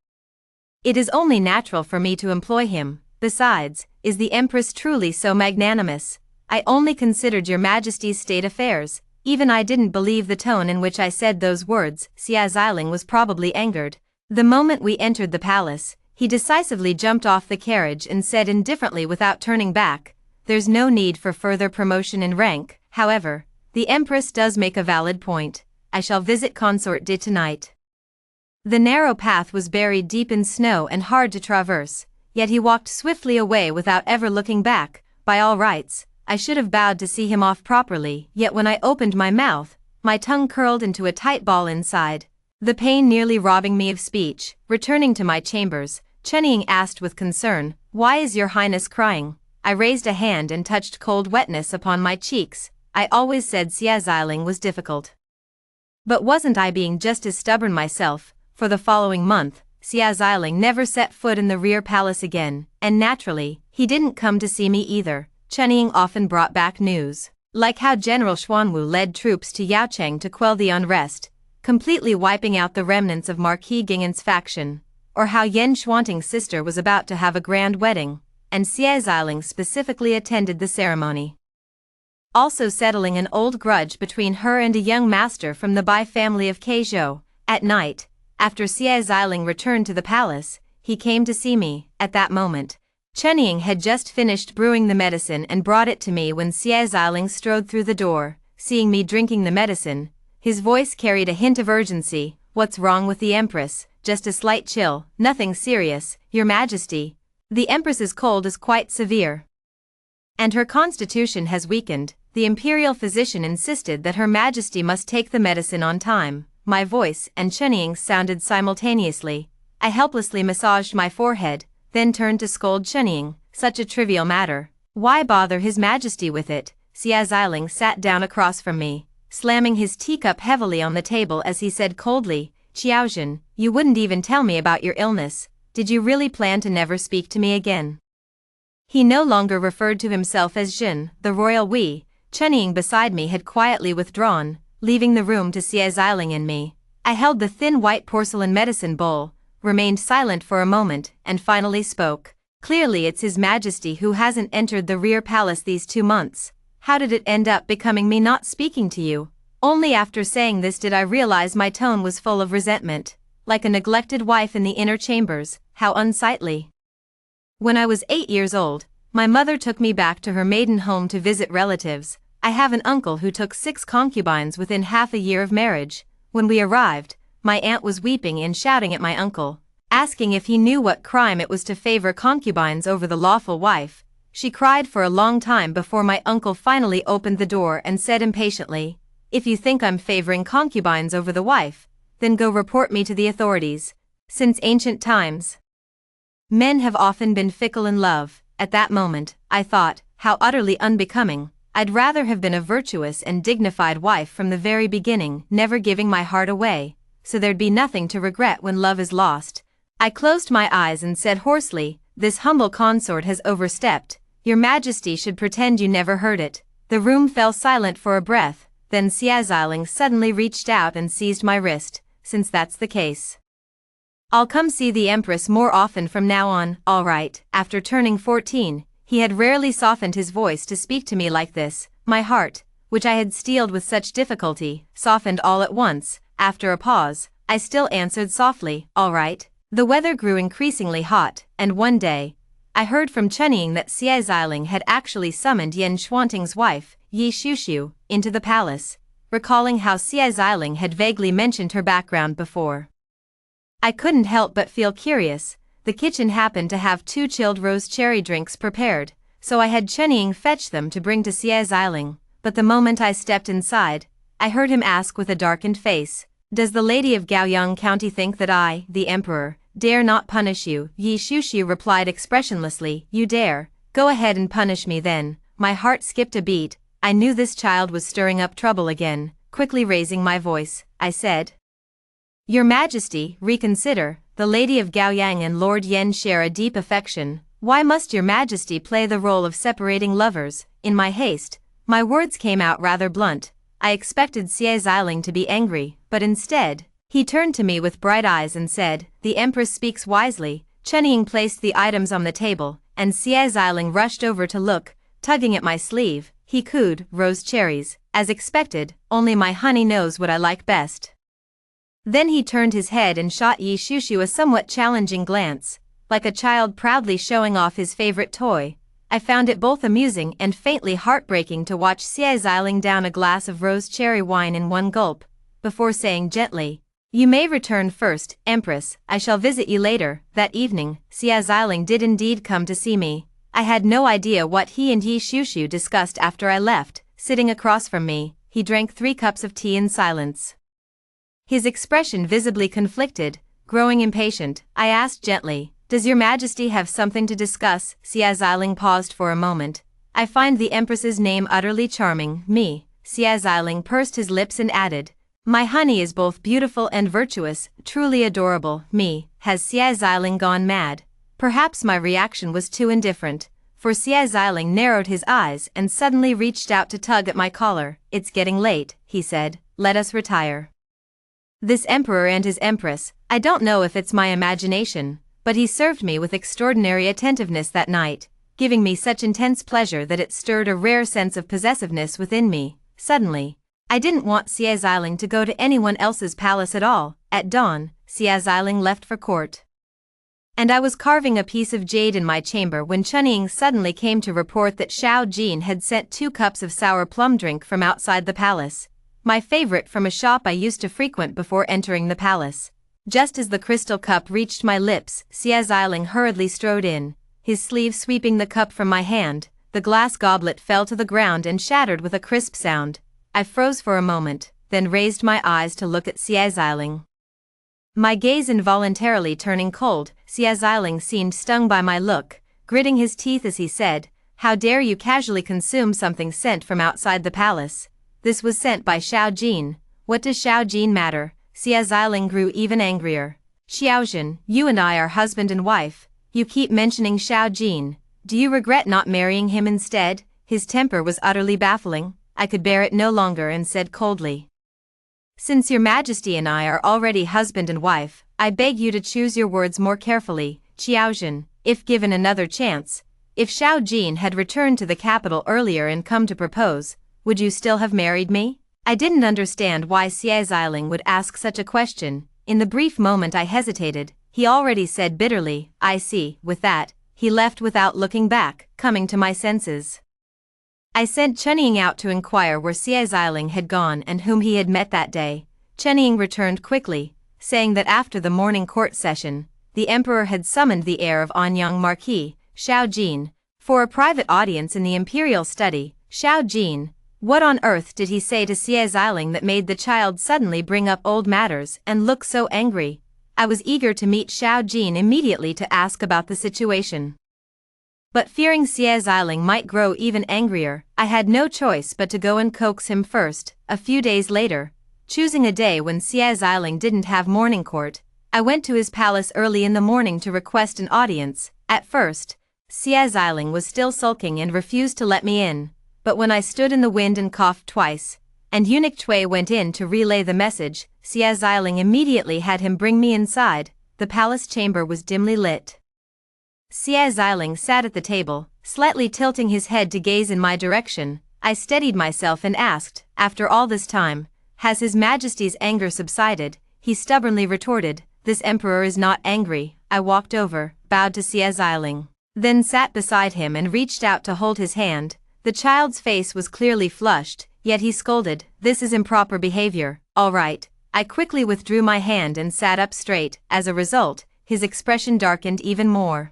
It is only natural for me to employ him. Besides, is the Empress truly so magnanimous? I only considered Your Majesty's state affairs. Even I didn't believe the tone in which I said those words." Xie Xiling was probably angered. The moment we entered the palace, he decisively jumped off the carriage and said indifferently without turning back, "There's no need for further promotion in rank. However, the Empress does make a valid point. I shall visit Consort de tonight." The narrow path was buried deep in snow and hard to traverse, yet he walked swiftly away without ever looking back. By all rights, I should have bowed to see him off properly, yet when I opened my mouth, my tongue curled into a tight ball inside, the pain nearly robbing me of speech. Returning to my chambers, Chenying asked with concern, "Why is Your Highness crying?" I raised a hand and touched cold wetness upon my cheeks. I always said Xie Xiling was difficult. But wasn't I being just as stubborn myself? For the following month, Xie Xiling never set foot in the rear palace again, and naturally, he didn't come to see me either. Chenying often brought back news, like how General Xuanwu led troops to Yaocheng to quell the unrest, completely wiping out the remnants of Marquis Jing'an's faction, or how Yan Xuanting's sister was about to have a grand wedding, and Xie Xiling specifically attended the ceremony, also settling an old grudge between her and a young master from the Bai family of Keizhou. At night, after Xie Xiling returned to the palace, he came to see me. At that moment, Chenying had just finished brewing the medicine and brought it to me when Xie Xiling strode through the door. Seeing me drinking the medicine, his voice carried a hint of urgency. "What's wrong with the Empress?" "Just a slight chill, nothing serious, Your Majesty. The Empress's cold is quite severe, and her constitution has weakened. the imperial physician insisted that Her Majesty must take the medicine on time. My voice and Chunning sounded simultaneously. I helplessly massaged my forehead, then turned to scold Chunning. Such a trivial matter. Why bother His Majesty with it? Xia Xiling sat down across from me, slamming his teacup heavily on the table as he said coldly, Qiaozhen, you wouldn't even tell me about your illness. Did you really plan to never speak to me again? He no longer referred to himself as Jin, the royal we. Chunning beside me had quietly withdrawn, leaving the room to Xia Xiling and me. I held the thin white porcelain medicine bowl, remained silent for a moment, and finally spoke. Clearly it's His Majesty who hasn't entered the rear palace these 2 months. How did it end up becoming me not speaking to you? Only after saying this did I realize my tone was full of resentment, like a neglected wife in the inner chambers. How unsightly. When I was 8 years old, my mother took me back to her maiden home to visit relatives. I have an uncle who took 6 concubines within half a year of marriage. When we arrived, my aunt was weeping and shouting at my uncle, asking if he knew what crime it was to favor concubines over the lawful wife. She cried for a long time before my uncle finally opened the door and said impatiently, if you think I'm favoring concubines over the wife, then go report me to the authorities. Since ancient times, men have often been fickle in love. At that moment, I thought, how utterly unbecoming. I'd rather have been a virtuous and dignified wife from the very beginning, never giving my heart away, so there'd be nothing to regret when love is lost. I closed my eyes and said hoarsely, this humble consort has overstepped. Your Majesty should pretend you never heard it. The room fell silent for a breath, then Xia Xiling suddenly reached out and seized my wrist. Since that's the case, I'll come see the Empress more often from now on. All right. After turning 14, he had rarely softened his voice to speak to me like this. My heart, which I had steeled with such difficulty, softened all at once. After a pause, I still answered softly, all right. The weather grew increasingly hot, and one day, I heard from Chunning that Xia Xiling had actually summoned Yan Xuanting's wife, Yi Shushu, into the palace, recalling how Xia Xiling had vaguely mentioned her background before. I couldn't help but feel curious. The kitchen happened to have 2 chilled rose cherry drinks prepared, so I had Chunning fetch them to bring to Xia Xiling, but the moment I stepped inside, I heard him ask with a darkened face, does the lady of Gaoyang County think that I, the Emperor, dare not punish you? Yi Shushu replied expressionlessly, you dare, go ahead and punish me then. My heart skipped a beat. I knew this child was stirring up trouble again. Quickly raising my voice, I said, Your Majesty, reconsider. The Lady of Gaoyang and Lord Yen share a deep affection. Why must Your Majesty play the role of separating lovers? In my haste, my words came out rather blunt. I expected Xia Xiling to be angry, but instead, he turned to me with bright eyes and said, the Empress speaks wisely. Chunning placed the items on the table, and Xia Xiling rushed over to look, tugging at my sleeve. He cooed, rose cherries, as expected, only my honey knows what I like best. Then he turned his head and shot Yi Shushu a somewhat challenging glance, like a child proudly showing off his favorite toy. I found it both amusing and faintly heartbreaking to watch Xia Xiling down a glass of rose cherry wine in one gulp, before saying gently, you may return first, Empress, I shall visit you later. That evening, Xia Xiling did indeed come to see me. I had no idea what he and Yi Shushu discussed after I left. Sitting across from me, he drank 3 cups of tea in silence. His expression visibly conflicted, growing impatient. I asked gently, does Your Majesty have something to discuss? Xia Xiling paused for a moment. I find the Empress's name utterly charming. Me. Xia Xiling pursed his lips and added, my honey is both beautiful and virtuous, truly adorable. Me. Has Xia Xiling gone mad? Perhaps my reaction was too indifferent, for Xia Xiling narrowed his eyes and suddenly reached out to tug at my collar. It's getting late, he said, let us retire. This Emperor and his Empress, I don't know if it's my imagination, but he served me with extraordinary attentiveness that night, giving me such intense pleasure that it stirred a rare sense of possessiveness within me. Suddenly, I didn't want Xia Xiling to go to anyone else's palace at all. At dawn, Xia Xiling left for court, and I was carving a piece of jade in my chamber when Chunning suddenly came to report that Xiao Jin had sent 2 cups of sour plum drink from outside the palace, my favorite from a shop I used to frequent before entering the palace. Just as the crystal cup reached my lips, Xia Xiling hurriedly strode in, his sleeve sweeping the cup from my hand. the glass goblet fell to the ground and shattered with a crisp sound. I froze for a moment, then raised my eyes to look at Xie Ziling. My gaze involuntarily turning cold, Xie Ziling seemed stung by my look, gritting his teeth as he said, "How dare you casually consume something sent from outside the palace? This was sent by Xiao Jin. What does Xiao Jin matter?" Xie Ziling grew even angrier. "Xiaojin, you and I are husband and wife. You keep mentioning Xiao Jin. Do you regret not marrying him instead?" His temper was utterly baffling. I could bear it no longer and said coldly, "Since your majesty and I are already husband and wife, I beg you to choose your words more carefully, Xiaojin. If given another chance, if Xiao Jin had returned to the capital earlier and come to propose, would you still have married me?" I didn't understand why Xie Ziling would ask such a question. In the brief moment I hesitated, he already said bitterly, "I see." With that, he left without looking back, coming to my senses. I sent Chenying out to inquire where Xie Ziling had gone and whom he had met that day. Chenying returned quickly, saying that after the morning court session, the emperor had summoned the heir of Anyang Marquis, Xiao Jin, for a private audience in the imperial study. Xiao Jin, what on earth did he say to Xie Ziling that made the child suddenly bring up old matters and look so angry? I was eager to meet Xiao Jin immediately to ask about the situation. But fearing Xie Ziling might grow even angrier, I had no choice but to go and coax him first. A few days later, choosing a day when Xie Ziling didn't have morning court, I went to his palace early in the morning to request an audience. At first, Xie Ziling was still sulking and refused to let me in, but when I stood in the wind and coughed twice, and Eunuch Cui went in to relay the message, Xie Ziling immediately had him bring me inside. The palace chamber was dimly lit. Xie Ziling sat at the table, slightly tilting his head to gaze in my direction. I steadied myself and asked, "After all this time, has His Majesty's anger subsided?" He stubbornly retorted, "This emperor is not angry." I walked over, bowed to Xie Ziling, then sat beside him and reached out to hold his hand. The child's face was clearly flushed, yet he scolded, "This is improper behavior." "All right." I quickly withdrew my hand and sat up straight. As a result, his expression darkened even more.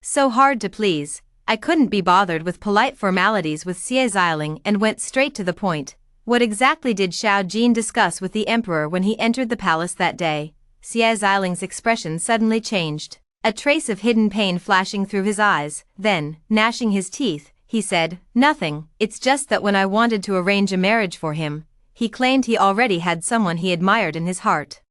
So hard to please, I couldn't be bothered with polite formalities with Xie Ziling and went straight to the point. "What exactly did Xiao Jin discuss with the emperor when he entered the palace that day?" Xie Ziling's expression suddenly changed, a trace of hidden pain flashing through his eyes. Then, gnashing his teeth, he said, "Nothing. It's just that when I wanted to arrange a marriage for him, he claimed he already had someone he admired in his heart.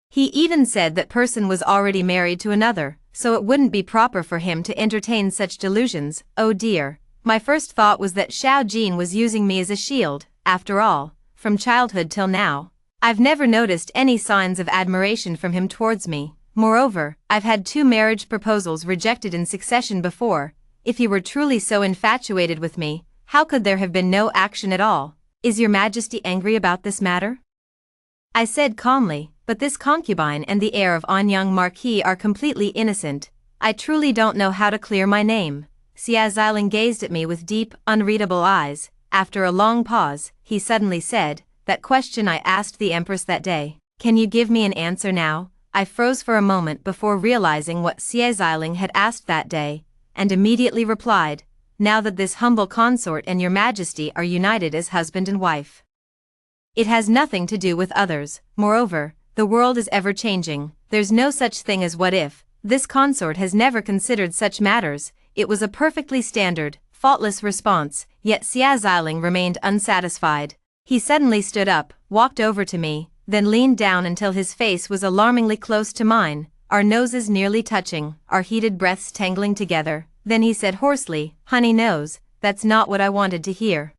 He even said that person was already married to another, so it wouldn't be proper for him to entertain such delusions." Oh dear. My first thought was that Xiao Jin was using me as a shield. After all, from childhood till now, I've never noticed any signs of admiration from him towards me. Moreover, I've had 2 marriage proposals rejected in succession before. If he were truly so infatuated with me, how could there have been no action at all? "Is your majesty angry about this matter?" I said calmly, "But this concubine and the heir of Anyang Marquis are completely innocent. I truly don't know how to clear my name." Xie Ziling gazed at me with deep, unreadable eyes. After a long pause, he suddenly said, "That question I asked the Empress that day, can you give me an answer now?" I froze for a moment before realizing what Xie Ziling had asked that day, and immediately replied, "Now that this humble consort and your majesty are united as husband and wife, it has nothing to do with others. Moreover, the world is ever changing. There's no such thing as what if. This consort has never considered such matters." It was a perfectly standard, faultless response, yet Xie Ziling remained unsatisfied. He suddenly stood up, walked over to me, then leaned down until his face was alarmingly close to mine, our noses nearly touching, our heated breaths tangling together. Then he said hoarsely, "Honey nose, that's not what I wanted to hear."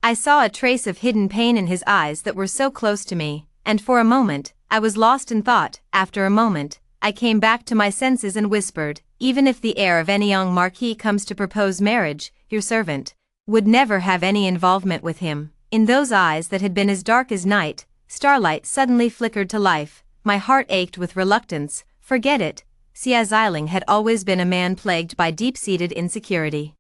I saw a trace of hidden pain in his eyes that were so close to me, and for a moment, I was lost in thought. After a moment, I came back to my senses and whispered, "Even if the heir of any young marquis comes to propose marriage, your servant would never have any involvement with him." In those eyes that had been as dark as night, starlight suddenly flickered to life. My heart ached with reluctance. Forget it. Xie Ziling had always been a man plagued by deep-seated insecurity.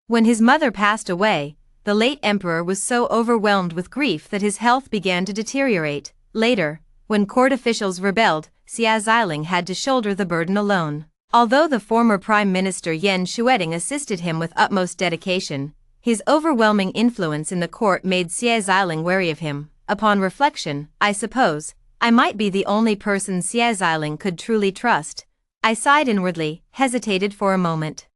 When his mother passed away, the late emperor was so overwhelmed with grief that his health began to deteriorate. Later, when court officials rebelled, Xie Ziling had to shoulder the burden alone. Although the former Prime Minister Yen Shueding assisted him with utmost dedication, his overwhelming influence in the court made Xie Xiling wary of him. Upon reflection, I suppose, I might be the only person Xie Xiling could truly trust. I sighed inwardly, hesitated for a moment,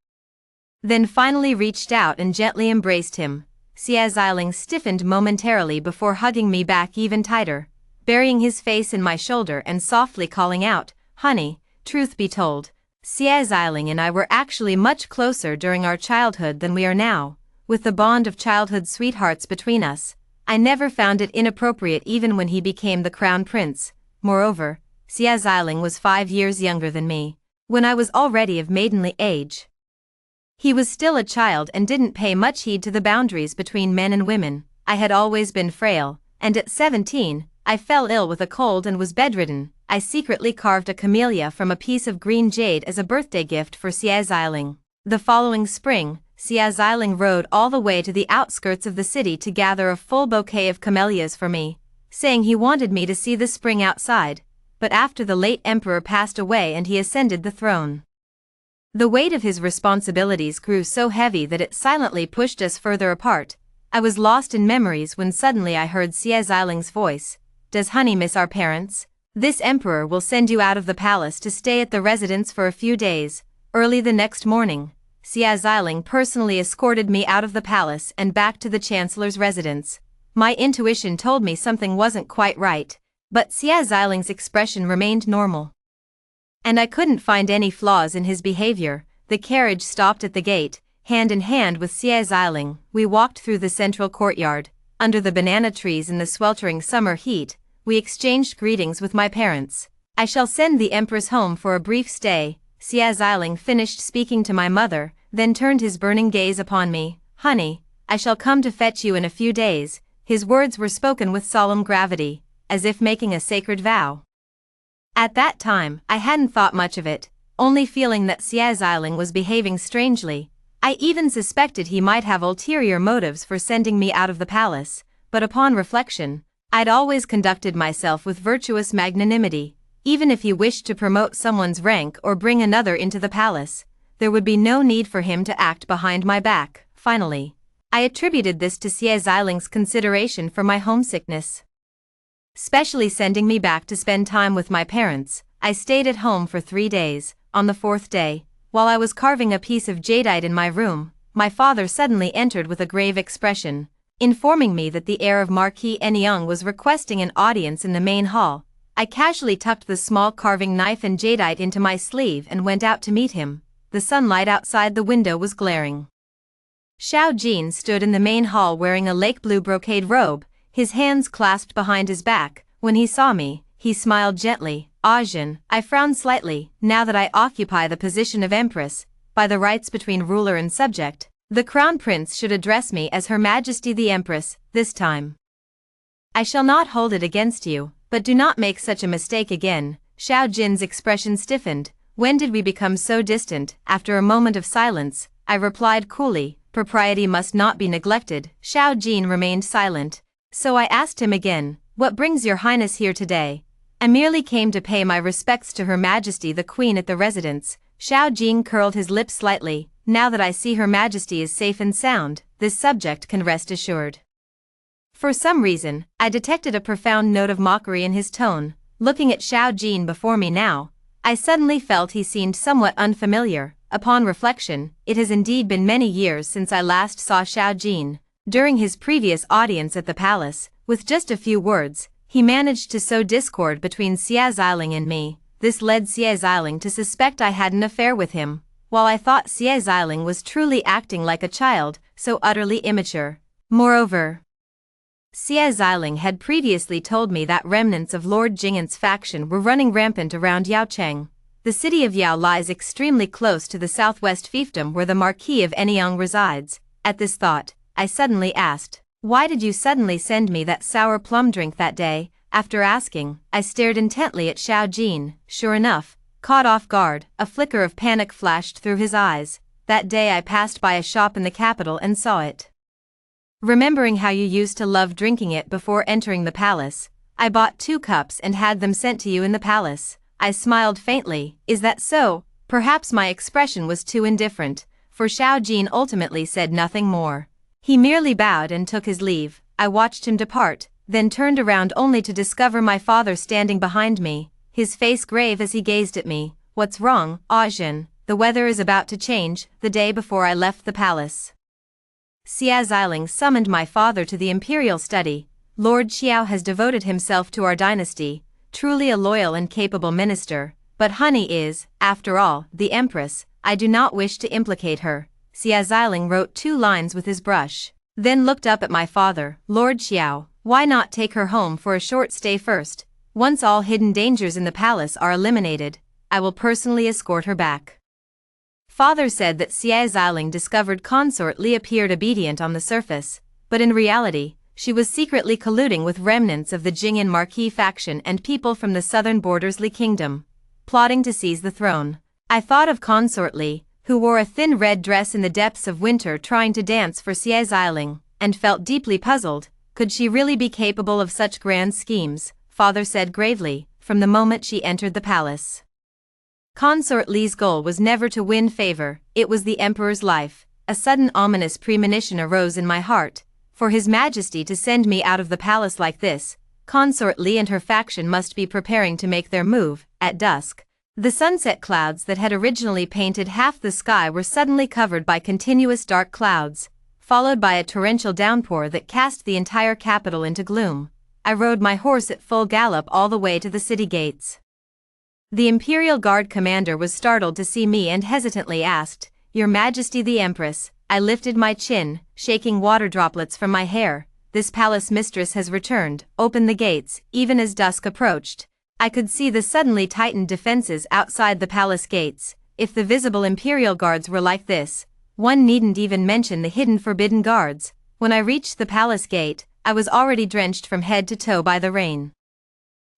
then finally reached out and gently embraced him. Xie Xiling stiffened momentarily before hugging me back even tighter, burying his face in my shoulder and softly calling out, "Honey." Truth be told, Xie Xiling and I were actually much closer during our childhood than we are now. With the bond of childhood sweethearts between us, I never found it inappropriate even when he became the crown prince. Moreover, Xie Xiling was 5 years younger than me, when I was already of maidenly age. He was still a child and didn't pay much heed to the boundaries between men and women. I had always been frail, and at 17, I fell ill with a cold and was bedridden. I secretly carved a camellia from a piece of green jade as a birthday gift for Xie Xiling. The following spring, Xie Xiling rode all the way to the outskirts of the city to gather a full bouquet of camellias for me, saying he wanted me to see the spring outside. But after the late emperor passed away and he ascended the throne, the weight of his responsibilities grew so heavy that it silently pushed us further apart. I was lost in memories when suddenly I heard Xie Xiling's voice. "Does honey miss our parents? This emperor will send you out of the palace to stay at the residence for a few days." Early the next morning, Xie Xiling personally escorted me out of the palace and back to the chancellor's residence. My intuition told me something wasn't quite right, but Xie Xiling's expression remained normal, and I couldn't find any flaws in his behavior. The carriage stopped at the gate. Hand in hand with Xie Xiling, we walked through the central courtyard. Under the banana trees in the sweltering summer heat, we exchanged greetings with my parents. "I shall send the Empress home for a brief stay." Xie Xiling finished speaking to my mother, then turned his burning gaze upon me. "Honey, I shall come to fetch you in a few days." His words were spoken with solemn gravity, as if making a sacred vow. At that time, I hadn't thought much of it, only feeling that Xie Xiling was behaving strangely. I even suspected he might have ulterior motives for sending me out of the palace, but upon reflection, I'd always conducted myself with virtuous magnanimity. Even if he wished to promote someone's rank or bring another into the palace, there would be no need for him to act behind my back. Finally, I attributed this to Xie Xiling's consideration for my homesickness, specially sending me back to spend time with my parents. I stayed at home for 3 days. On the 4th day, while I was carving a piece of jadeite in my room, my father suddenly entered with a grave expression, informing me that the heir of Marquis Enyang was requesting an audience in the main hall. I casually tucked the small carving knife and jadeite into my sleeve and went out to meet him. The sunlight outside the window was glaring. Xiao Jin stood in the main hall wearing a lake blue brocade robe, his hands clasped behind his back. When he saw me, he smiled gently. "Ajin." I frowned slightly. Now that I occupy the position of Empress, by the rights between ruler and subject, the Crown Prince should address me as Her Majesty the Empress. This time, I shall not hold it against you, but do not make such a mistake again. Xiao Jin's expression stiffened. "When did we become so distant?" After a moment of silence, I replied coolly, "Propriety must not be neglected." Xiao Jin remained silent, so I asked him again, "What brings your highness here today?" "I merely came to pay my respects to Her Majesty the Queen at the residence." Xiao Jin curled his lips slightly. "Now that I see Her Majesty is safe and sound, this subject can rest assured." For some reason, I detected a profound note of mockery in his tone. Looking at Xiao Jin before me now, I suddenly felt he seemed somewhat unfamiliar. Upon reflection, it has indeed been many years since I last saw Xiao Jin. During his previous audience at the palace, with just a few words, he managed to sow discord between Xie Xiling and me. This led Xie Xiling to suspect I had an affair with him, while I thought Xie Xiling was truly acting like a child, so utterly immature. Moreover, Xie Xiling had previously told me that remnants of Lord Jing'an's faction were running rampant around Yaocheng. The city of Yao lies extremely close to the southwest fiefdom where the Marquis of Enyang resides. At this thought, I suddenly asked, "Why did you suddenly send me that sour plum drink that day?" After asking, I stared intently at Xiao Jin. Sure enough, caught off guard, a flicker of panic flashed through his eyes. "That day I passed by a shop in the capital and saw it. Remembering how you used to love drinking it before entering the palace, I bought 2 cups and had them sent to you in the palace." I smiled faintly. "Is that so?" Perhaps my expression was too indifferent, for Xiao Jin ultimately said nothing more. He merely bowed and took his leave. I watched him depart, then turned around only to discover my father standing behind me, his face grave as he gazed at me. "What's wrong, Ajin? The weather is about to change." The day before I left the palace, Xia Xiling summoned my father to the imperial study. "Lord Xiao has devoted himself to our dynasty, truly a loyal and capable minister, but Honey is, after all, the Empress. I do not wish to implicate her." Xia Xiling wrote 2 lines with his brush, then looked up at my father. "Lord Xiao, why not take her home for a short stay first? Once all hidden dangers in the palace are eliminated, I will personally escort her back." Father said that Xia Xiling discovered Consort Li appeared obedient on the surface, but in reality, she was secretly colluding with remnants of the Jing'an Marquis faction and people from the southern borders Li Kingdom, plotting to seize the throne. I thought of Consort Li, who wore a thin red dress in the depths of winter trying to dance for Xia Xiling, and felt deeply puzzled. Could she really be capable of such grand schemes? Father said gravely, from the moment she entered the palace. Consort Li's goal was never to win favor, it was the emperor's life. A sudden ominous premonition arose in my heart. For His Majesty to send me out of the palace like this, Consort Li and her faction must be preparing to make their move. At dusk, the sunset clouds that had originally painted half the sky were suddenly covered by continuous dark clouds, followed by a torrential downpour that cast the entire capital into gloom. I rode my horse at full gallop all the way to the city gates. The Imperial Guard commander was startled to see me and hesitantly asked, "Your Majesty the Empress?" I lifted my chin, shaking water droplets from my hair. "This palace mistress has returned." Opened the gates. Even as dusk approached, I could see the suddenly tightened defenses outside the palace gates. If the visible Imperial Guards were like this, one needn't even mention the hidden forbidden guards. When I reached the palace gate, I was already drenched from head to toe by the rain.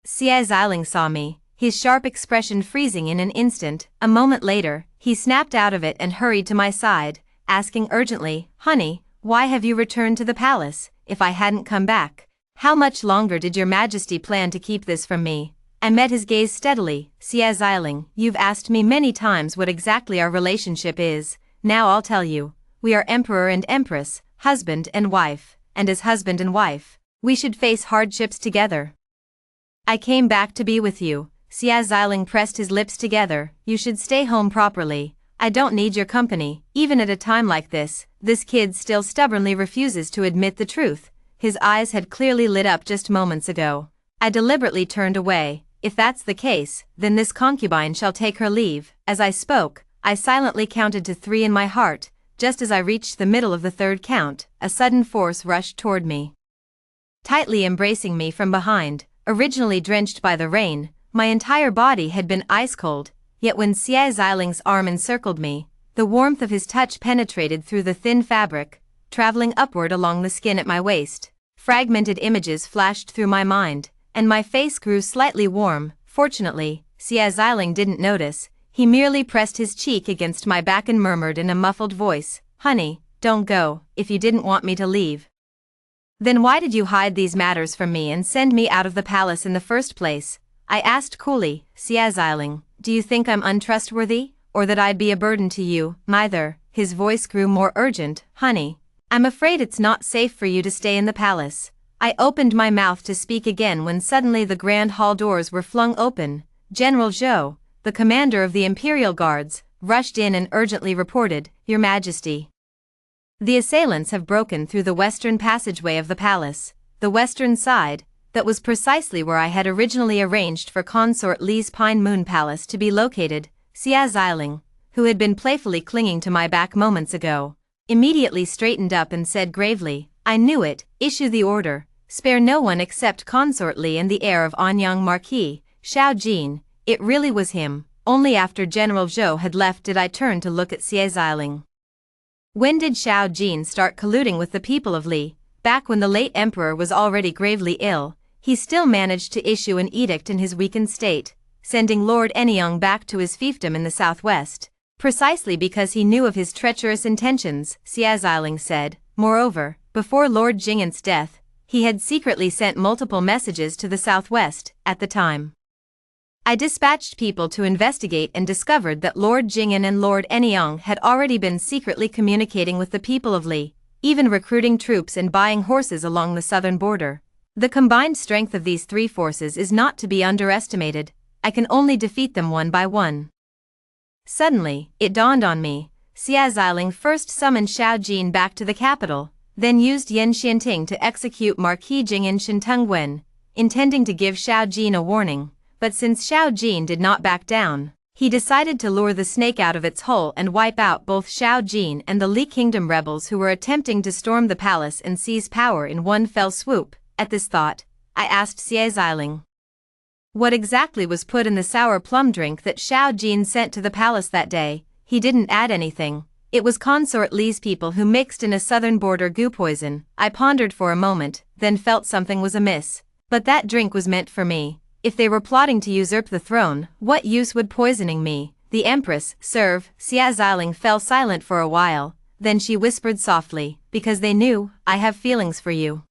Xia Xiling saw me, his sharp expression freezing in an instant. A moment later, he snapped out of it and hurried to my side, asking urgently, "Honey, why have you returned to the palace? If I hadn't come back, how much longer did your Majesty plan to keep this from me?" I met his gaze steadily. "Xia Xiling, you've asked me many times what exactly our relationship is. Now I'll tell you. We are Emperor and Empress, husband and wife, and as husband and wife, we should face hardships together. I came back to be with you." Xia Xiling pressed his lips together. "You should stay home properly. I don't need your company, even at a time like this." This kid still stubbornly refuses to admit the truth. His eyes had clearly lit up just moments ago. I deliberately turned away. "If that's the case, then this concubine shall take her leave." As I spoke, I silently counted to 3 in my heart. Just as I reached the middle of the 3rd count, a sudden force rushed toward me, tightly embracing me from behind. Originally drenched by the rain, my entire body had been ice cold, yet when Xia Xiling's arm encircled me, the warmth of his touch penetrated through the thin fabric, traveling upward along the skin at my waist. Fragmented images flashed through my mind, and my face grew slightly warm. Fortunately, Xia Xiling didn't notice. He merely pressed his cheek against my back and murmured in a muffled voice, "Honey, don't go. If you didn't want me to leave, then why did you hide these matters from me and send me out of the palace in the first place?" I asked coolly. "Xia Xiling, do you think I'm untrustworthy, or that I'd be a burden to you?" "Neither." His voice grew more urgent. "Honey, I'm afraid it's not safe for you to stay in the palace." I opened my mouth to speak again when suddenly the grand hall doors were flung open. General Zhou, the commander of the Imperial Guards, rushed in and urgently reported, "Your Majesty, the assailants have broken through the western passageway of the palace." The western side, that was precisely where I had originally arranged for Consort Li's Pine Moon Palace to be located. Xia Xiling, who had been playfully clinging to my back moments ago, immediately straightened up and said gravely, "I knew it. Issue the order. Spare no one except Consort Li and the heir of Anyang Marquis, Xiao Jin." It really was him. Only after General Zhou had left did I turn to look at Xia Xiling. When did Xiao Jin start colluding with the people of Li? Back when the late emperor was already gravely ill, he still managed to issue an edict in his weakened state, sending Lord Anyang back to his fiefdom in the southwest, precisely because he knew of his treacherous intentions, Xia Xiling said. Moreover, before Lord Jing'an's death, he had secretly sent multiple messages to the southwest. At the time, I dispatched people to investigate and discovered that Lord Jing'an and Lord Anyong had already been secretly communicating with the people of Li, even recruiting troops and buying horses along the southern border. The combined strength of these three forces is not to be underestimated. I can only defeat them one by one. Suddenly, it dawned on me. Xia Xiling first summoned Xiao Jin back to the capital, then used Yan Xianting to execute Marquis Jing'an Shentungwen, intending to give Xiao Jin a warning. But since Xiao Jin did not back down, he decided to lure the snake out of its hole and wipe out both Xiao Jin and the Li Kingdom rebels who were attempting to storm the palace and seize power in one fell swoop. At this thought, I asked Xia Xiling what exactly was put in the sour plum drink that Xiao Jin sent to the palace that day. He didn't add anything. It was Consort Li's people who mixed in a southern border goo poison. I pondered for a moment, then felt something was amiss. But that drink was meant for me. If they were plotting to usurp the throne, what use would poisoning me? The Empress serve? Xia Xiling fell silent for a while, then she whispered softly, because they knew, I have feelings for you.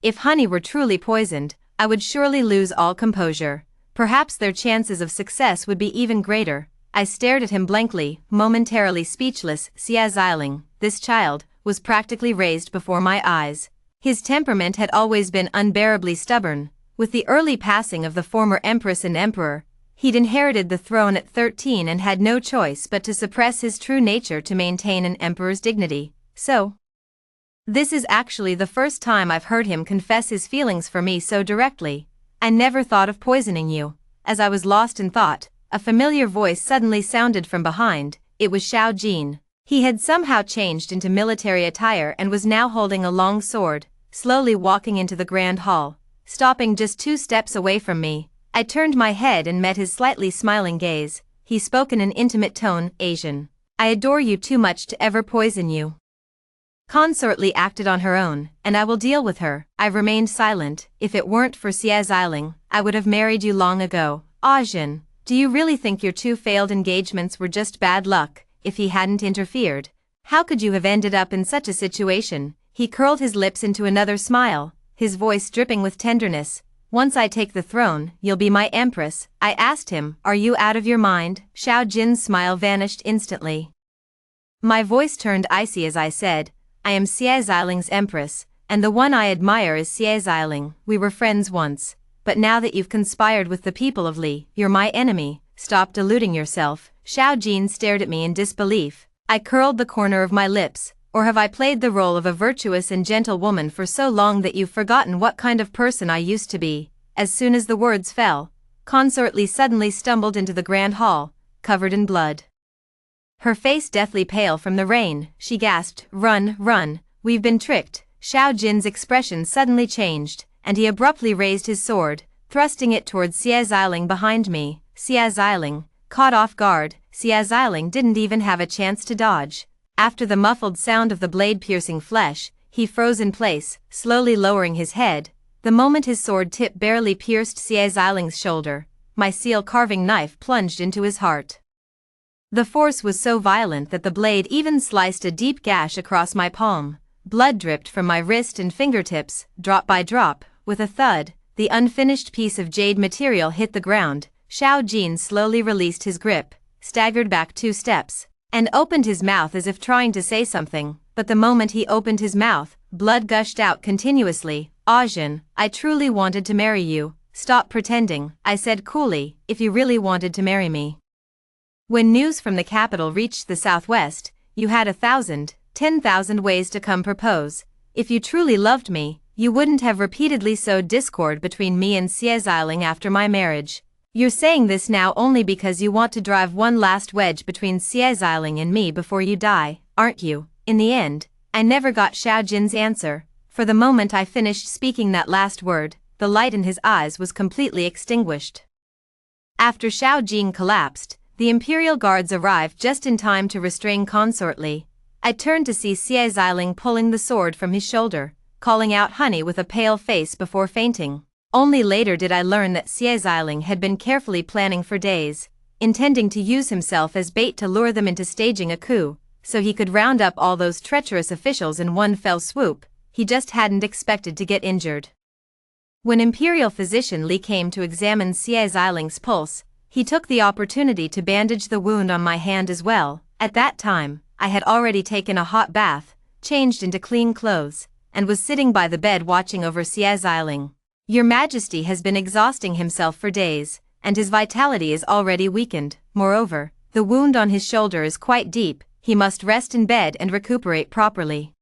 If honey were truly poisoned, I would surely lose all composure. Perhaps their chances of success would be even greater. I stared at him blankly, momentarily speechless. Xia Xiling, this child, was practically raised before my eyes. His temperament had always been unbearably stubborn. With the early passing of the former Empress and Emperor, he'd inherited the throne at 13 and had no choice but to suppress his true nature to maintain an emperor's dignity. So, this is actually the first time I've heard him confess his feelings for me so directly. I never thought of poisoning you. As I was lost in thought, a familiar voice suddenly sounded from behind. It was Xiao Jin. He had somehow changed into military attire and was now holding a long sword, slowly walking into the grand hall. Stopping just 2 steps away from me, I turned my head and met his slightly smiling gaze. He spoke in an intimate tone, Asian. I adore you too much to ever poison you. Consort Li acted on her own, and I will deal with her. I remained silent. If it weren't for Xia Xiling, I would have married you long ago. Ajin, do you really think your 2 failed engagements were just bad luck? If he hadn't interfered, how could you have ended up in such a situation? He curled his lips into another smile, his voice dripping with tenderness. Once I take the throne, you'll be my empress. I asked him, are you out of your mind? Xiao Jin's smile vanished instantly. My voice turned icy as I said, I am Xia Xiling's empress, and the one I admire is Xia Xiling. We were friends once, but now that you've conspired with the people of Li, you're my enemy. Stop deluding yourself. Xiao Jin stared at me in disbelief. I curled the corner of my lips. Or have I played the role of a virtuous and gentle woman for so long that you've forgotten what kind of person I used to be? As soon as the words fell, Consort Li suddenly stumbled into the grand hall, covered in blood. Her face deathly pale from the rain, she gasped, run, run, we've been tricked. Xiao Jin's expression suddenly changed, and he abruptly raised his sword, thrusting it towards Xia Xiling behind me. Xia Xiling, caught off guard, Xia Xiling didn't even have a chance to dodge. After the muffled sound of the blade piercing flesh, he froze in place, slowly lowering his head. The moment his sword tip barely pierced Xia Xiling's shoulder, my seal-carving knife plunged into his heart. The force was so violent that the blade even sliced a deep gash across my palm. Blood dripped from my wrist and fingertips, drop by drop. With a thud, the unfinished piece of jade material hit the ground. Xiao Jin slowly released his grip, staggered back 2 steps, and opened his mouth as if trying to say something, but the moment he opened his mouth, blood gushed out continuously. Ajin, I truly wanted to marry you. Stop pretending, I said coolly, if you really wanted to marry me. When news from the capital reached the southwest, you had 1,000, 10,000 ways to come propose. If you truly loved me, you wouldn't have repeatedly sowed discord between me and Xia Xiling after my marriage. You're saying this now only because you want to drive one last wedge between Xia Xiling and me before you die, aren't you? In the end, I never got Xiao Jin's answer. For the moment I finished speaking that last word, the light in his eyes was completely extinguished. After Xiao Jin collapsed, the Imperial Guards arrived just in time to restrain Consort Li. I turned to see Xia Xiling pulling the sword from his shoulder, calling out honey with a pale face before fainting. Only later did I learn that Xia Xiling had been carefully planning for days, intending to use himself as bait to lure them into staging a coup, so he could round up all those treacherous officials in one fell swoop. He just hadn't expected to get injured. When Imperial Physician Li came to examine Xie Ziling's pulse, he took the opportunity to bandage the wound on my hand as well. At that time, I had already taken a hot bath, changed into clean clothes, and was sitting by the bed watching over Xie Ziling. Your Majesty has been exhausting himself for days, and his vitality is already weakened. Moreover, the wound on his shoulder is quite deep, he must rest in bed and recuperate properly.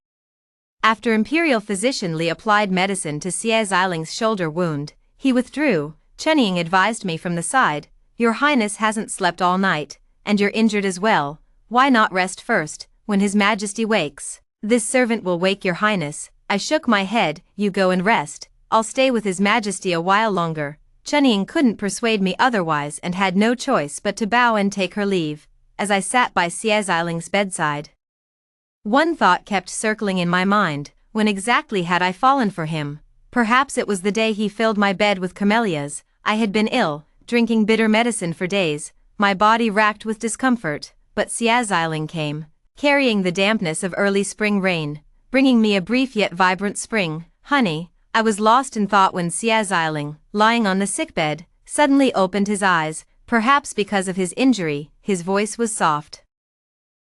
After Imperial Physician Li applied medicine to Xie Ziling's shoulder wound, he withdrew. Chunying advised me from the side, "Your Highness hasn't slept all night, and you're injured as well. Why not rest first? When His Majesty wakes, this servant will wake your Highness." I shook my head. "You go and rest, I'll stay with His Majesty a while longer." Chunying couldn't persuade me otherwise and had no choice but to bow and take her leave, as I sat by Xie Ziling's bedside. One thought kept circling in my mind: when exactly had I fallen for him? Perhaps it was the day he filled my bed with camellias. I had been ill, drinking bitter medicine for days, my body racked with discomfort, but Xie Ziling came, carrying the dampness of early spring rain, bringing me a brief yet vibrant spring. Honey, I was lost in thought when Xie Ziling, lying on the sickbed, suddenly opened his eyes. Perhaps because of his injury, his voice was soft.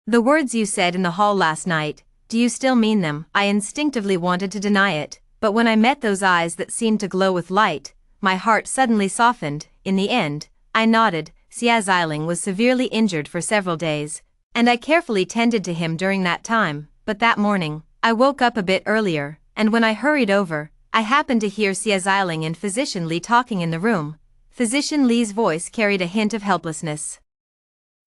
"The words you said in the hall last night, do you still mean them?" I instinctively wanted to deny it, but when I met those eyes that seemed to glow with light, my heart suddenly softened. In the end, I nodded. Xie Ziling was severely injured for several days, and I carefully tended to him during that time. But that morning, I woke up a bit earlier, and when I hurried over, I happened to hear Xie Ziling and Physician Li talking in the room. Physician Li's voice carried a hint of helplessness.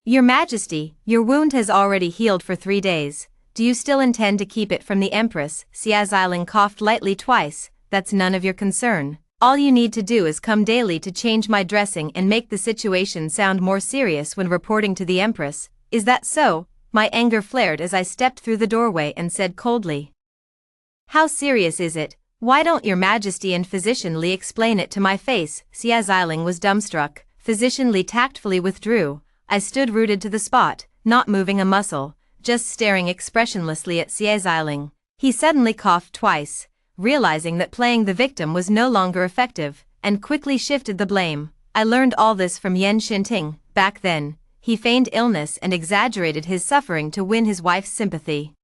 "Your Majesty, your wound has already healed for 3 days. Do you still intend to keep it from the Empress?" Xie Ziling coughed lightly twice. "That's none of your concern. All you need to do is come daily to change my dressing and make the situation sound more serious when reporting to the Empress. Is that so?" My anger flared as I stepped through the doorway and said coldly, "How serious is it? Why don't your Majesty and Physician Li explain it to my face?" Xie Ziling was dumbstruck. Physician Li tactfully withdrew. I stood rooted to the spot, not moving a muscle, just staring expressionlessly at Xie Ziling. He suddenly coughed twice, realizing that playing the victim was no longer effective, and quickly shifted the blame. I learned all this from Yan Xinting. Back then, he feigned illness and exaggerated his suffering to win his wife's sympathy.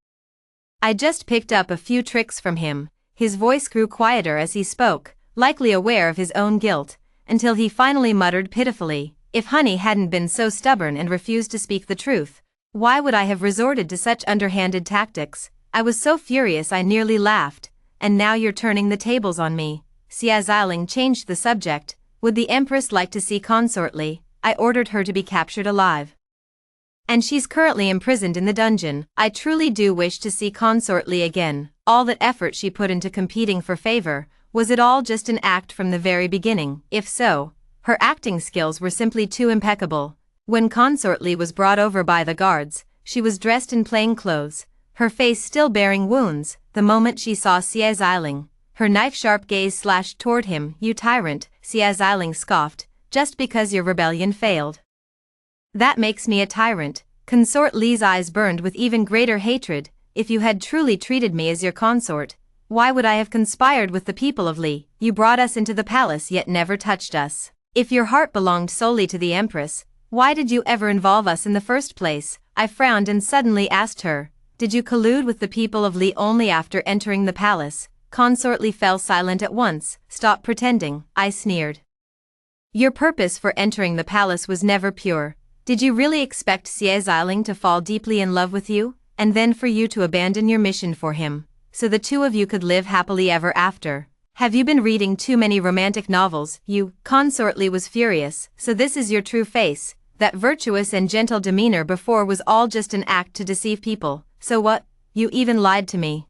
I just picked up a few tricks from him. His voice grew quieter as he spoke, likely aware of his own guilt, until he finally muttered pitifully, "If Honey hadn't been so stubborn and refused to speak the truth, why would I have resorted to such underhanded tactics?" I was so furious I nearly laughed. "And now you're turning the tables on me." Xie Ziling changed the subject. "Would the Empress like to see Consort Li? I ordered her to be captured alive, and she's currently imprisoned in the dungeon. I truly do wish to see Consort Li again. All that effort she put into competing for favor, was it all just an act from the very beginning? If so, her acting skills were simply too impeccable." When Consort Li was brought over by the guards, she was dressed in plain clothes, her face still bearing wounds. The moment she saw Xie Ziling, her knife-sharp gaze slashed toward him. "You tyrant," Xie Ziling scoffed, "just because your rebellion failed, that makes me a tyrant." Consort Li's eyes burned with even greater hatred. "If you had truly treated me as your consort, why would I have conspired with the people of Li? You brought us into the palace yet never touched us. If your heart belonged solely to the Empress, why did you ever involve us in the first place?" I frowned and suddenly asked her, "Did you collude with the people of Li only after entering the palace?" Consort Li fell silent at once. "Stop pretending," I sneered. "Your purpose for entering the palace was never pure. Did you really expect Xie Ziling to fall deeply in love with you, and then for you to abandon your mission for him, so the two of you could live happily ever after? Have you been reading too many romantic novels? You..." Consort Li was furious. "So this is your true face? That virtuous and gentle demeanor before was all just an act to deceive people. So what? You even lied to me,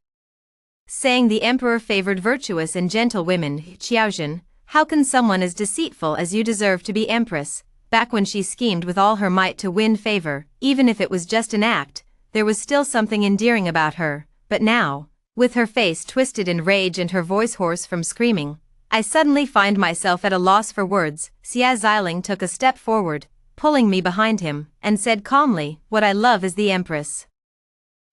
saying the emperor favored virtuous and gentle women." "Qiaozhen, how can someone as deceitful as you deserve to be empress?" Back when she schemed with all her might to win favor, even if it was just an act, there was still something endearing about her. But now, with her face twisted in rage and her voice hoarse from screaming, I suddenly find myself at a loss for words. Xie Ziling took a step forward, pulling me behind him, and said calmly, "What I love is the Empress.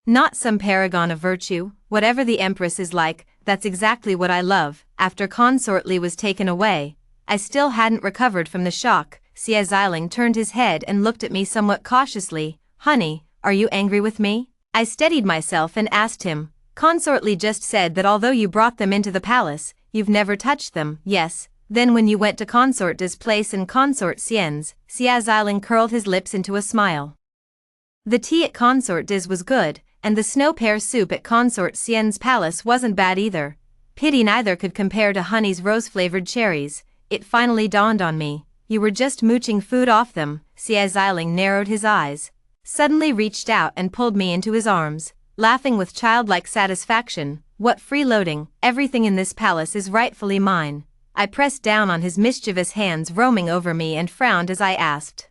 Not some paragon of virtue. Whatever the Empress is like, that's exactly what I love." after Consort Li was taken away, I still hadn't recovered from the shock. Xie Xiling turned his head and looked at me somewhat cautiously. Honey, are you angry with me? I steadied myself and asked him. Consort Li just said that although you brought them into the palace, you've never touched them. Yes. Then when you went to Consort De's place and Consort Xian's, Xie Xiling curled his lips into a smile. The tea at Consort De's was good, and the snow pear soup at Consort Xian's palace wasn't bad either. Pity neither could compare to Honey's rose-flavored cherries. It finally dawned on me. You were just mooching food off them. Xie Xiling narrowed his eyes, suddenly reached out and pulled me into his arms, laughing with childlike satisfaction. What freeloading, everything in this palace is rightfully mine. I pressed down on his mischievous hands roaming over me and frowned as I asked.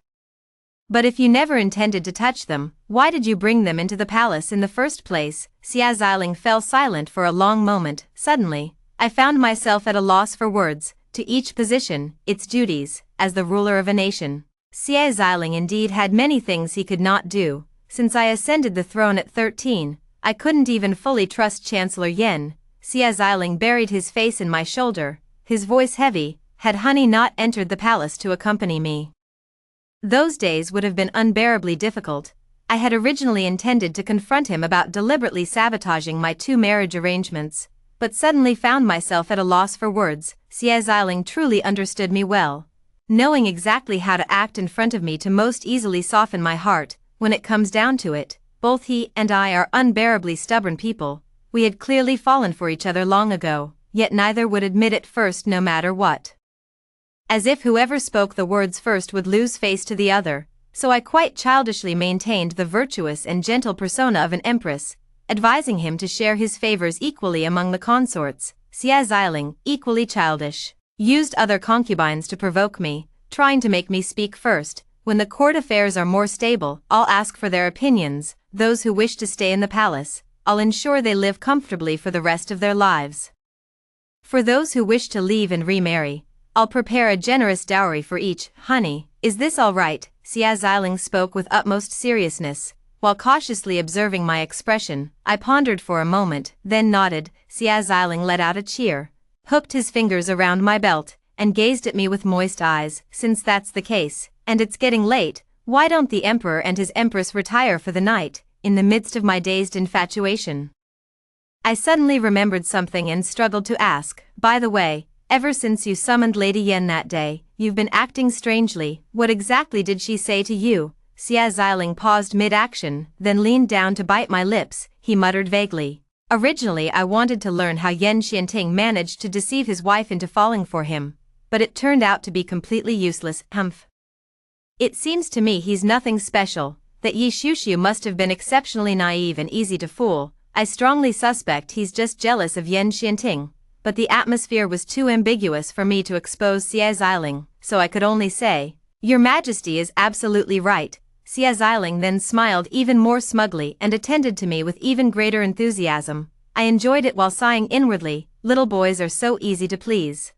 But if you never intended to touch them, why did you bring them into the palace in the first place? Xie Xiling fell silent for a long moment. Suddenly, I found myself at a loss for words. To each position, its duties, as the ruler of a nation. Xie Xiling indeed had many things he could not do. Since I ascended the throne at 13, I couldn't even fully trust Chancellor Yen. Xie Xiling buried his face in my shoulder, his voice heavy. Had Honey not entered the palace to accompany me, those days would have been unbearably difficult. I had originally intended to confront him about deliberately sabotaging my 2 marriage arrangements, but suddenly found myself at a loss for words. Xie Xiling truly understood me well, knowing exactly how to act in front of me to most easily soften my heart. When it comes down to it, both he and I are unbearably stubborn people. We had clearly fallen for each other long ago, yet neither would admit it first no matter what. As if whoever spoke the words first would lose face to the other, so I quite childishly maintained the virtuous and gentle persona of an empress, advising him to share his favors equally among the consorts. Xie Xiling, equally childish, used other concubines to provoke me, trying to make me speak first. When the court affairs are more stable, I'll ask for their opinions. Those who wish to stay in the palace, I'll ensure they live comfortably for the rest of their lives. For those who wish to leave and remarry, I'll prepare a generous dowry for each. Honey, is this all right? Xie Xiling spoke with utmost seriousness. While cautiously observing my expression, I pondered for a moment, then nodded. Xie Xiling let out a cheer, hooked his fingers around my belt, and gazed at me with moist eyes. Since that's the case, and it's getting late, why don't the Emperor and his Empress retire for the night? In the midst of my dazed infatuation, I suddenly remembered something and struggled to ask. By the way, ever since you summoned Lady Yen that day, you've been acting strangely. What exactly did she say to you? Xie Xiling paused mid-action, then leaned down to bite my lips. He muttered vaguely. Originally I wanted to learn how Yen Xianting managed to deceive his wife into falling for him, but it turned out to be completely useless. Humph. It seems to me he's nothing special, that Yi Shushu must have been exceptionally naive and easy to fool. I strongly suspect he's just jealous of Yen Xianting, but the atmosphere was too ambiguous for me to expose Xie Xiling, so I could only say, Your Majesty is absolutely right. Xie Xiling then smiled even more smugly and attended to me with even greater enthusiasm. I enjoyed it while sighing inwardly. Little boys are so easy to please.